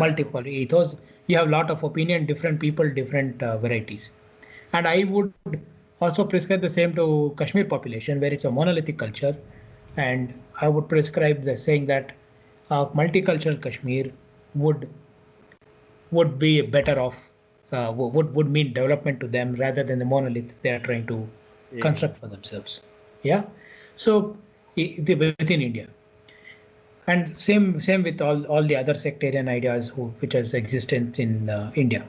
Multiple ethos. You have lot of opinion, different people, different varieties. And I would also prescribe the same to Kashmir population, where it's a monolithic culture. And I would prescribe the saying that multicultural Kashmir would be better off, would mean development to them rather than the monolith they are trying to construct for themselves. Yeah. So within India. And same with all the other sectarian ideas which has existence in India,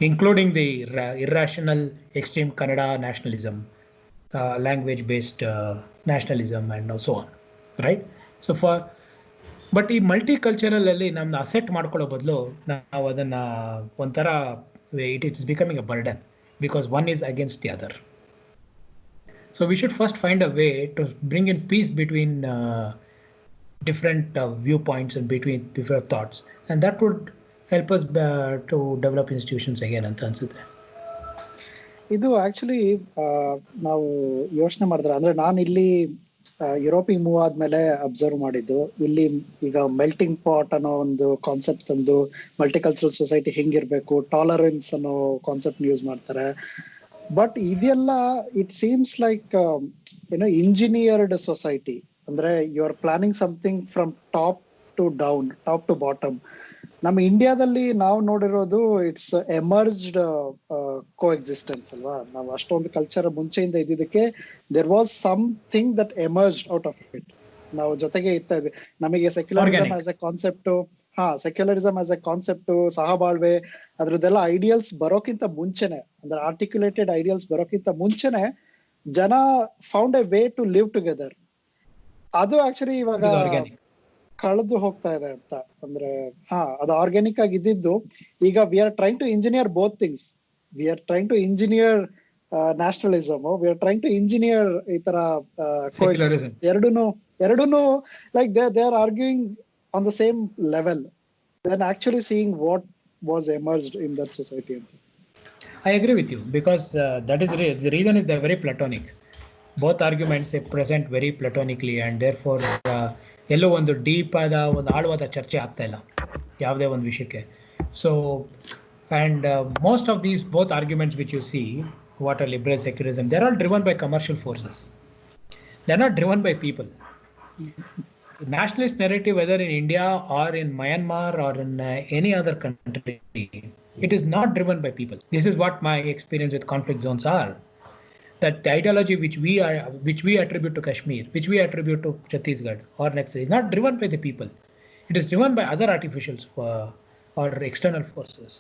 including the irrational extreme Kannada nationalism, language-based nationalism, and so on, right? So but ಈ multicultural ಅಲ್ಲಿ ನಮ್ನ asset ಮಾಡ್ಕೊಳ್ಳೋ ಬದಲು ನಾವು ಅದನ್ನ ಒಂಥರ it is becoming a burden because one is against the other. So we should first find a way to bring in peace between different viewpoints and between different thoughts, and that would help us to develop institutions again ಅಂತ ಅನ್ಸುತ್ತೆ. ಇದು actually ನಾವು ಯೋಚನೆ ಮಾಡಿದ್ರೆ, ಅಂದ್ರೆ ನಾನು ಇಲ್ಲಿ ಯುರೋಪಿಗೆ ಮೂವ್ ಆದ್ಮೇಲೆ ಅಬ್ಸರ್ವ್ ಮಾಡಿದ್ದು, ಇಲ್ಲಿ ಈಗ ಮೆಲ್ಟಿಂಗ್ ಪಾಟ್ ಅನ್ನೋ ಒಂದು ಕಾನ್ಸೆಪ್ಟ್ ತಂದು ಮಲ್ಟಿಕಲ್ಚರಲ್ ಸೊಸೈಟಿ ಹೆಂಗಿರ್ಬೇಕು, ಟಾಲರೆನ್ಸ್ ಅನ್ನೋ ಕಾನ್ಸೆಪ್ಟ್ ಯೂಸ್ ಮಾಡ್ತಾರೆ. ಬಟ್ ಇದೆಲ್ಲ it seems like engineered society. ಅಂದ್ರೆ you are planning something from top to down, top to bottom. ನಮ್ಮ ಇಂಡಿಯಾದಲ್ಲಿ ನಾವು ನೋಡಿರೋದು ಇಟ್ಸ್ ಎಮರ್ಜ್ಡ್ ಕೋ ಎಕ್ಸಿಸ್ಟೆನ್ಸ್ ಅಲ್ವಾ. ನಾವು ಅಷ್ಟೊಂದು ಕಲ್ಚರ್ ಮುಂಚೆಯಿಂದ ಇದ್ದಿದ್ದಕ್ಕೆ there was something that emerged out of it. ನಾವು ಜೊತೆಗೆ ಇರ್ತಾ ಇದ್ವಿ. ನಮಗೆ secularism as a concept, secularism as a concept, ಸಹಬಾಳ್ವೆ, ಅದ್ರದ್ದೆಲ್ಲ ಐಡಿಯಲ್ಸ್ ಬರೋಕ್ಕಿಂತ ಮುಂಚೆನೆ, ಅಂದ್ರೆ ಆರ್ಟಿಕ್ಯುಲೇಟೆಡ್ ಐಡಿಯಲ್ಸ್ ಬರೋಕ್ಕಿಂತ ಮುಂಚೆನೆ ಜನ found a way to live together. ಅದು ಆಕ್ಚುಲಿ ಇವಾಗ ಕಳೆದು ಹೋಗ್ತಾ ಇದೆ ಅಂತ. ಅಂದ್ರೆ ಅದು ಆರ್ಗ್ಯಾನಿಕ್ ಆಗಿ ಇದ್ದಿದ್ದು ಈಗ we are trying to engineer both things. We are trying to engineer nationalism, we are trying to engineer ಈ ತರ ಎರಡೂನು like they are arguing on the same level then actually seeing what was emerged in that society. I agree with you because that is the reason is they're very platonic. Both arguments they present very platonically and therefore ಎಲ್ಲೋ ಒಂದು deep ಆದ ಒಂದು ಆಳವಾದ ಚರ್ಚೆ ಆಗ್ತಾ ಇಲ್ಲ ಯಾವುದೇ ಒಂದು ವಿಷಯಕ್ಕೆ. So and most of these both arguments which you see, what are liberal secularism, they're all driven by commercial forces. They're not driven by people. Nationalist narrative, whether in India or in Myanmar or in any other country, it is not driven by people. This is what my experience with conflict zones are. That the ideology which we attribute to Kashmir, which we attribute to Chhattisgarh or next, is not driven by the people. It is driven by other artificials or external forces.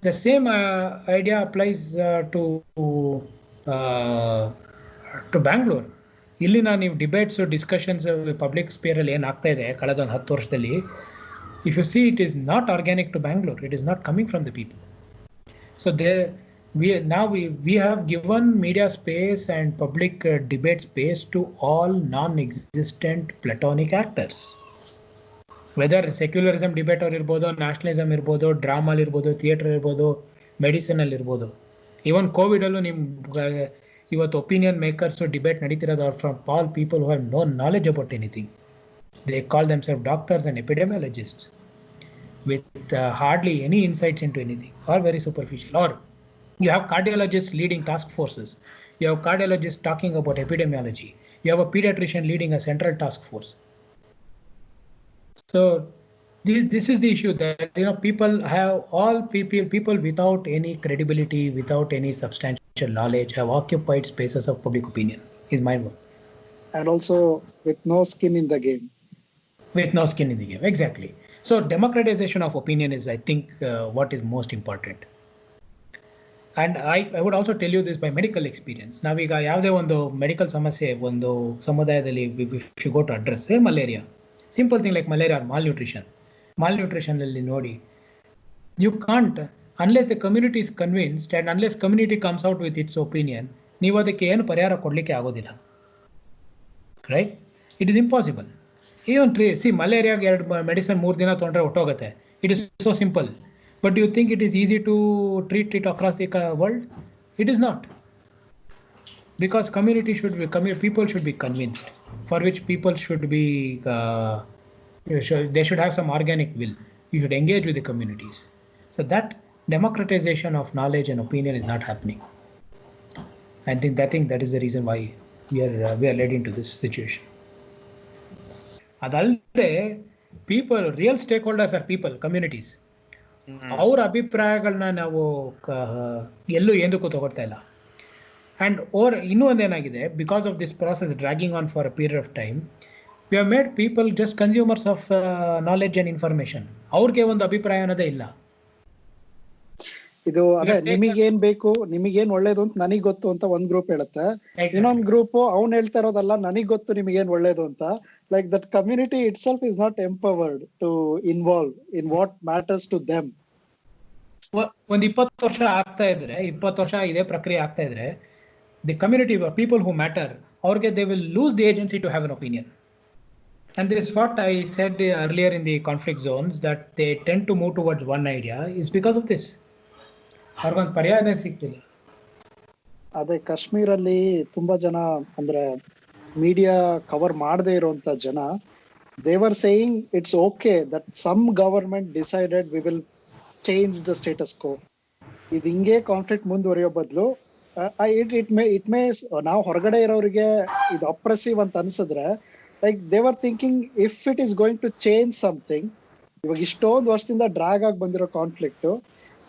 The same idea applies to Bangalore. ಇಲ್ಲಿನ ನೀವು debates discussions public spare ಅಲ್ಲಿ ಏನಾಗ್ತಾ ಇದೆ ಕಳೆದ ಒಂದು 10 ವರ್ಷದಲ್ಲಿ, if you see it is not organic to Bangalore, it is not coming from the people. So we have given media space and public debate space to all non-existent platonic actors. Whether secularism debate or irbodo, nationalism irbodo, drama irbodo, theatre irbodo, medicine ಅಲ್ಲಿ irbodo, even covid allu nim ಇವತ್ತು opinion makers debate ನಡೀತಿರೋದು from all people who have no knowledge about anything. They call themselves doctors and epidemiologists with hardly any insights into anything are very superficial. Are you have cardiologists leading task forces, you have cardiologists talking about epidemiology, you have a pediatrician leading a central task force. So this is the issue, that people without any credibility, without any substantial knowledge have occupied spaces of public opinion, is my word. And also with no skin in the game. With no skin in the game, exactly. So democratization of opinion is, I think, what is most important. And I would also tell you this by medical experience. ನಾವೀಗ ಯಾವುದೇ ಒಂದು medical ಸಮಸ್ಯೆ ಒಂದು ಸಮುದಾಯದಲ್ಲಿ if you go to address, say malaria, simple thing like malaria or malnutrition ಅಲ್ಲಿ ನೋಡಿ, you can't, unless the community is convinced and unless community comes out with its opinion, ನೀವು ಅದಕ್ಕೆ ಏನು ಪರಿಹಾರ ಕೊಡ್ಲಿಕ್ಕೆ ಆಗೋದಿಲ್ಲ, right? It is impossible. Even ಮಲೇರಿಯಾಗೆ 2 medicine 3 ದಿನ ತೊಗೊಂಡ್ರೆ ಹೊಟ್ಟೋಗುತ್ತೆ. It is so simple. But do you think it is easy to treat it across the world? It is not. Because people should be convinced, for which people should be, they should have some organic will. You should engage with the communities. So that democratization of knowledge and opinion is not happening. I think that is the reason why we are led into this situation. Adalde, people, real stakeholders are people, communities. ಅವ್ರ ಅಭಿಪ್ರಾಯಗಳನ್ನ ನಾವು ಎಲ್ಲೂ ಏನಕ್ಕೂ ತಗೊಳ್ತಾ ಇಲ್ಲ. And ಇನ್ನೂ ಒಂದೇನಾಗಿದೆ, because of this process dragging on for a period of time, we have made people just consumers of knowledge and information. ಅವ್ರಿಗೆ ಒಂದು ಅಭಿಪ್ರಾಯ ಅನ್ನೋದೇ ಇಲ್ಲ. ಇದು ಅದೇ ನಿಮಗೇನ್ ಬೇಕು, ನಿಮಗೇನ್ ಒಳ್ಳೇದು ಅಂತ ನನಗ್ ಗೊತ್ತು ಅಂತ ಒಂದ್ ಗ್ರೂಪ್ ಹೇಳುತ್ತೆ, ಇನ್ನೊಂದ್ ಗ್ರೂಪ್ ಅವ್ನ್ ಹೇಳ್ತಾ ಇರೋದಲ್ಲ ನನಗ್ ಗೊತ್ತು ನಿಮಗೇನ್ ಒಳ್ಳೇದು ಅಂತ. Like that community itself is not empowered to involve in what matters to them. ಒಂದು 20 ವರ್ಷ ಆಗ್ತಾ ಇದ್ರೆ, 20 ವರ್ಷ ಇದೇ ಪ್ರಕ್ರಿಯೆ ಆಗ್ತಾ ಇದ್ರೆ, the community of people who matter, ಅವ್ರಿಗೆ they will lose the agency to have an opinion. And this is what I said earlier in the conflict zones, that they tend to move towards one idea is because of this. ಅವ್ರಿಗೊಂದು ಪರ್ಯಾಯನೇ ಸಿಗ್ತಿಲ್ಲ. ಅದೇ ಕಾಶ್ಮೀರಲ್ಲಿ ತುಂಬಾ ಜನ ಅಂದ್ರೆ media cover ಮಾಡದೇ ಇರುವಂತ ಜನ, they were saying it's okay that some government decided we will change the status quo. ಇದು ಹಿಂಗೆ ಕಾನ್ಫ್ಲಿಕ್ಟ್ ಮುಂದುವರಿಯೋ ಬದಲು it may ನಾವು ಹೊರಗಡೆ ಇರೋರಿಗೆ ಇದು ಅಪ್ರೆಸಿವ್ ಅಂತ ಅನ್ಸಿದ್ರೆ, like they were thinking if it is going to change something, ಇವಾಗ ಇಷ್ಟೊಂದು ವರ್ಷದಿಂದ ಡ್ರಾಗ್ ಆಗಿ ಬಂದಿರೋ conflict,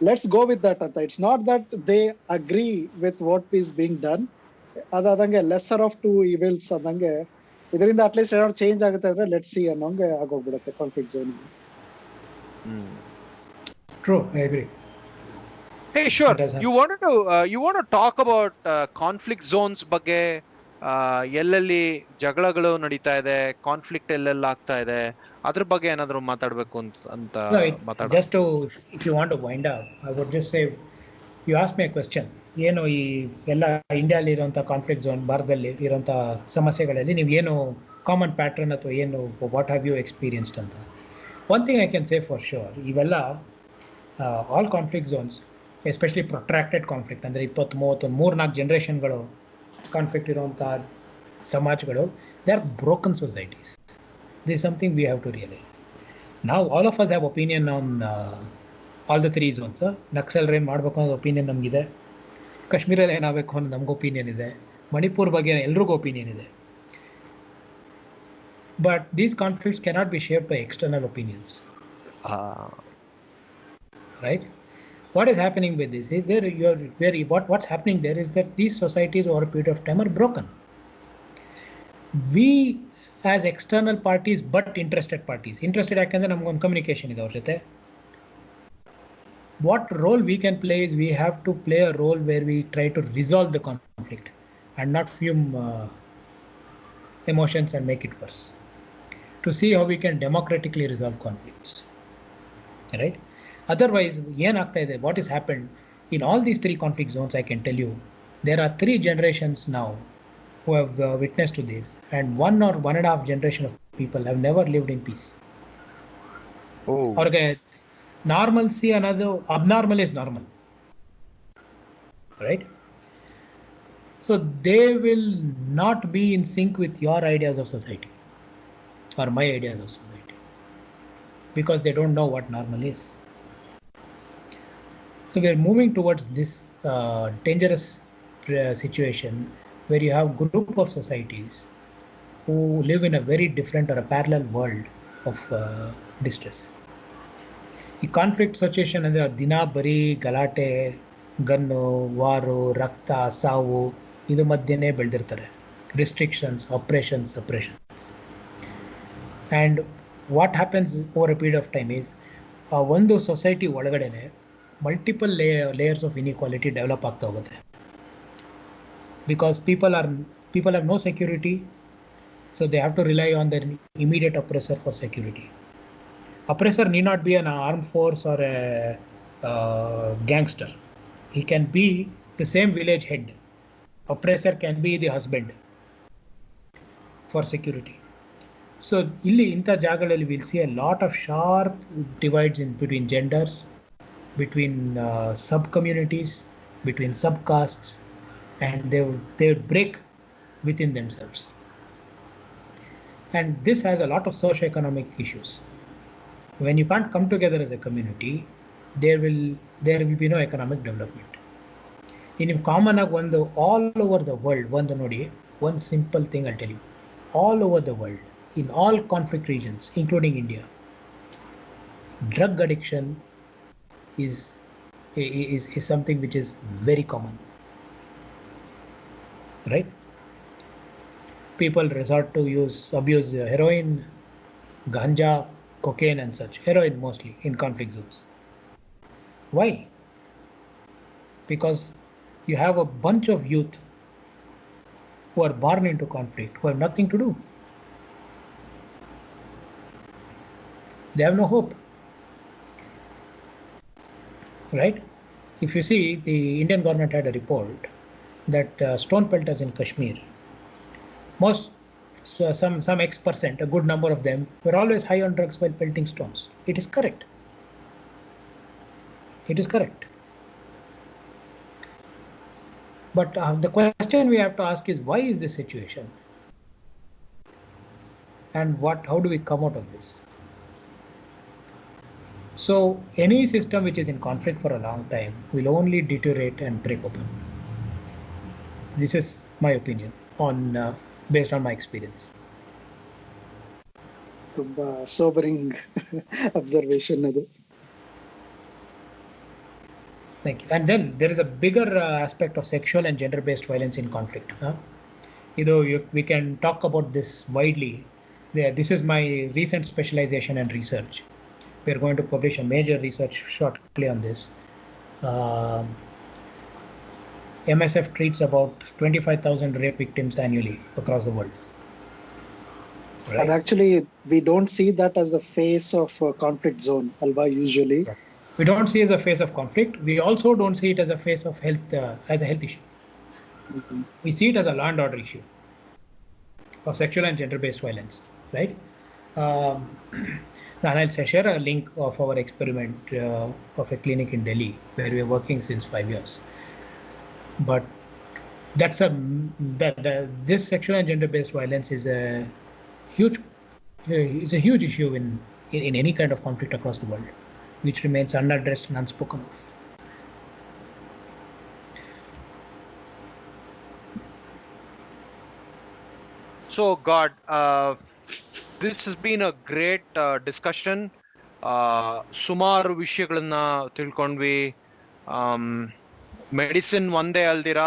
let's go with that ಅಂತ. It's not that they agree with what is being done, ಅದಾದಂಗೆ ಲೆಸರ್ ಆಫ್ 2 evils ಅದಂಗೆ ಇದರಿಂದ ಅಟ್ಲೀಸ್ಟ್ ಏನಾದ್ರು ಚೇಂಜ್ ಆಗುತ್ತೆ ಅಂದ್ರೆ ಲೆಟ್ಸ್ ಸಿ ಅನ್ನೋಂಗೆ ಆಗೋಗ್ಬಿಡುತ್ತೆ conflict zone. True, I agree. Hey, sure. You want to talk about conflict zones ಬಗ್ಗೆ, ಎಲ್ಲೆಲ್ಲಿ ಜಗಳಗಳು ನಡೀತಾ ಇದೆ, ಕಾನ್ಫ್ಲಿಕ್ಟ್ ಎಲ್ಲೆಲ್ಲ ಆಗ್ತಾ ಇದೆ, ಅದ್ರ ಬಗ್ಗೆ ಏನಾದ್ರು ಮಾತಾಡ್ಬೇಕು ಅಂತ ಮಾತಾಡ. Just to, if you want to wind up, I would just say, you asked me a question. ಏನು ಈ ಎಲ್ಲ ಇಂಡಿಯಾದಲ್ಲಿ ಇರುವಂಥ ಕಾನ್ಫ್ಲಿಕ್ಟ್ ಝೋನ್, ಭಾರತದಲ್ಲಿ ಇರುವಂಥ ಸಮಸ್ಯೆಗಳಲ್ಲಿ ನೀವು ಏನು ಕಾಮನ್ ಪ್ಯಾಟ್ರನ್ ಅಥವಾ ಏನು ವಾಟ್ ಹ್ಯಾವ್ ಯು ಎಕ್ಸ್ಪೀರಿಯನ್ಸ್ಡ್ ಅಂತ. One thing I can say for sure, Ivella, all conflict zones, especially protracted conflict, ಅಂದ್ರೆ 20-30-34 ಜನರೇಷನ್ಗಳು ಕಾನ್ಫ್ಲಿಕ್ಟ್ ಇರುವಂಥ ಸಮಾಜಗಳು, they are broken societies. This is something we have to realize. Now all of us have opinion on all the 3 zones. Naxal ಏನು ಮಾಡಬೇಕು ಅನ್ನೋ opinion ನಮಗಿದೆ, ಕಾಶ್ಮೀರಲ್ಲಿ ಏನಾಗಬೇಕು ಅನ್ನೋ ನಮ್ಗೆ ಒಪಿನಿಯನ್ ಇದೆ, ಮಣಿಪುರ್ ಬಗ್ಗೆ ಎಲ್ರಿಗೂ ಒಪಿನಿಯನ್ ಇದೆ. But these conflicts cannot be shaped by external opinions. Right? What is happening with this is what's happening there is that these societies over a period of time are broken. We as external parties, but interested ಯಾಕಂದ್ರೆ ನಮ್ಗೊಂದು communication ಇದೆ ಅವ್ರ ಜೊತೆ. What role we can play is we have to play a role where we try to resolve the conflict and not fume emotions and make it worse. To see how we can democratically resolve conflicts. Right? Otherwise, what has happened in all these 3 conflict zones, I can tell you, there are 3 generations now who have witnessed to this, and 1 or 1.5 generation of people have never lived in peace. Oh. Or normalcy, another abnormal is normal. Right? So they will not be in sync with your ideas of society or my ideas of society, because they don't know what normal is. So we are moving towards this dangerous situation where you have group of societies who live in a very different or a parallel world of distress. ಈ conflict situation ಅಂದರೆ ದಿನ ಬರೀ ಗಲಾಟೆ, gun, war, ರಕ್ತ, ಸಾವು ಇದು ಮಧ್ಯೆನೇ ಬೆಳೆದಿರ್ತಾರೆ. Restrictions, operations, suppressions. And what happens over a period of time is ಒಂದು ಸೊಸೈಟಿ ಒಳಗಡೆನೆ multiple layers of inequality develop ಆಗ್ತಾ ಹೋಗುತ್ತೆ. Because people have no security, so they have to rely on their immediate oppressor for security. Oppressor need not be an armed force or a gangster. He can be the same village head. Oppressor can be the husband for security. So illi inta jagalalli we'll see a lot of sharp divides in between genders, between sub communities, between sub castes, and they would break within themselves. And this has a lot of socio-economic issues. When you can't come together as a community, there will be no economic development. In common ಒಂದು all over the world, ಒಂದು ನೋಡಿ, one simple thing I'll tell you, all over the world, in all conflict regions, including India, drug addiction is something which is very common. Right? People resort to abuse heroin, ganja, cocaine and such. Heroin mostly in conflict zones. Why? Because you have a bunch of youth who are born into conflict, who have nothing to do. They have no hope. Right? If you see, the Indian government had a report that stone pelters in Kashmir, some X%, a good number of them, were always high on drugs while pelting stones. It is correct. It is correct. But the question we have to ask is, why is this situation? And how do we come out of this? So any system which is in conflict for a long time will only deteriorate and break open. This is my opinion based on my experience. ತುಂಬಾ sobering observation ಅದು. Thank you. And then there is a bigger aspect of sexual and gender-based violence in conflict. We can talk about this widely. This is my recent specialization and research. We are going to publish a major research shortly on this. MSF treats about 25,000 rape victims annually across the world. Right? And actually, we don't see that as the face of a conflict zone, Alva, usually. Right. We don't see it as a face of conflict. We also don't see it as a face of health, as a health issue. Mm-hmm. We see it as a law and order issue of sexual and gender-based violence, right? And I'll share a link of our experiment of a clinic in Delhi where we are working since 5 years. But that's this sexual and gender-based violence is a huge issue in any kind of conflict across the world, which remains unaddressed and unspoken of. So, God, this has been a great discussion. ಸುಮಾರು ವಿಷಯಗಳನ್ನ ತಿಳ್ಕೊಂಡ್ವಿ. Medicine ಒಂದೇ ಅಲ್ದಿರ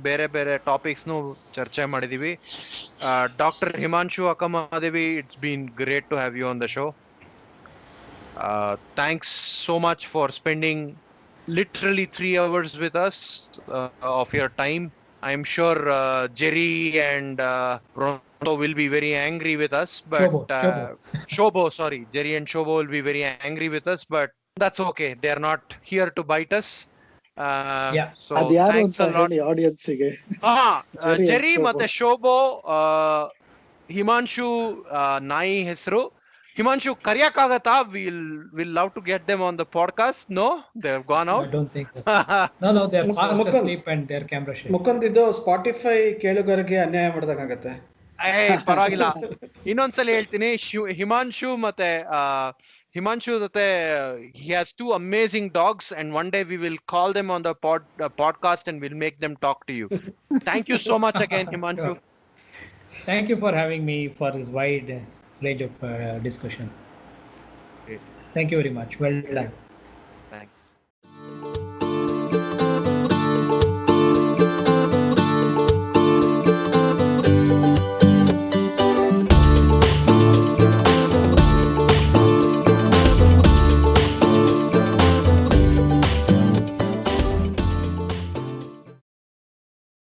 ಬೇರೆ ಬೇರೆ ಟಾಪಿಕ್ಸ್ನು ಚರ್ಚೆ ಮಾಡಿದೀವಿ. Doctor Himanshu Akkamahadevi, it's been great to have you on the show. Thanks so much for spending literally 3 hours with us of your time. I'm sure Jerry and Ronto will be very angry with us, but Shobo, sorry, Jerry and Shobo will be very angry with us, but that's okay. They are not here to bite us. So thanks a lot. Audience ಗೆ Jerry ಮತ್ತೆ Shobo, Himanshu ನಾಯಿ ಹೆಸರು. Himanshu, kariyakagata? We'll love to get them on the podcast. No, they've gone out. I don't think so. No, they're fast asleep and their camera shake. Mukund ಇದು Spotify ಕೇಳುಗರಿಗೆ ಅನ್ಯಾಯ ಮಾಡಿದಾಗತ್ತೆ. ಪರವಾಗಿಲ್ಲ, ಇನ್ನೊಂದ್ಸಲ ಹೇಳ್ತೀನಿ. ಹಿಮಾಂಶು ಮತ್ತೆ he has 2 amazing dogs, and one day we will call them on the podcast and we'll make them talk to you. Thank you so much again, Himanshu. Thank you for having me for this wide range of discussion. Great. Thank you very much. Well done. Thanks.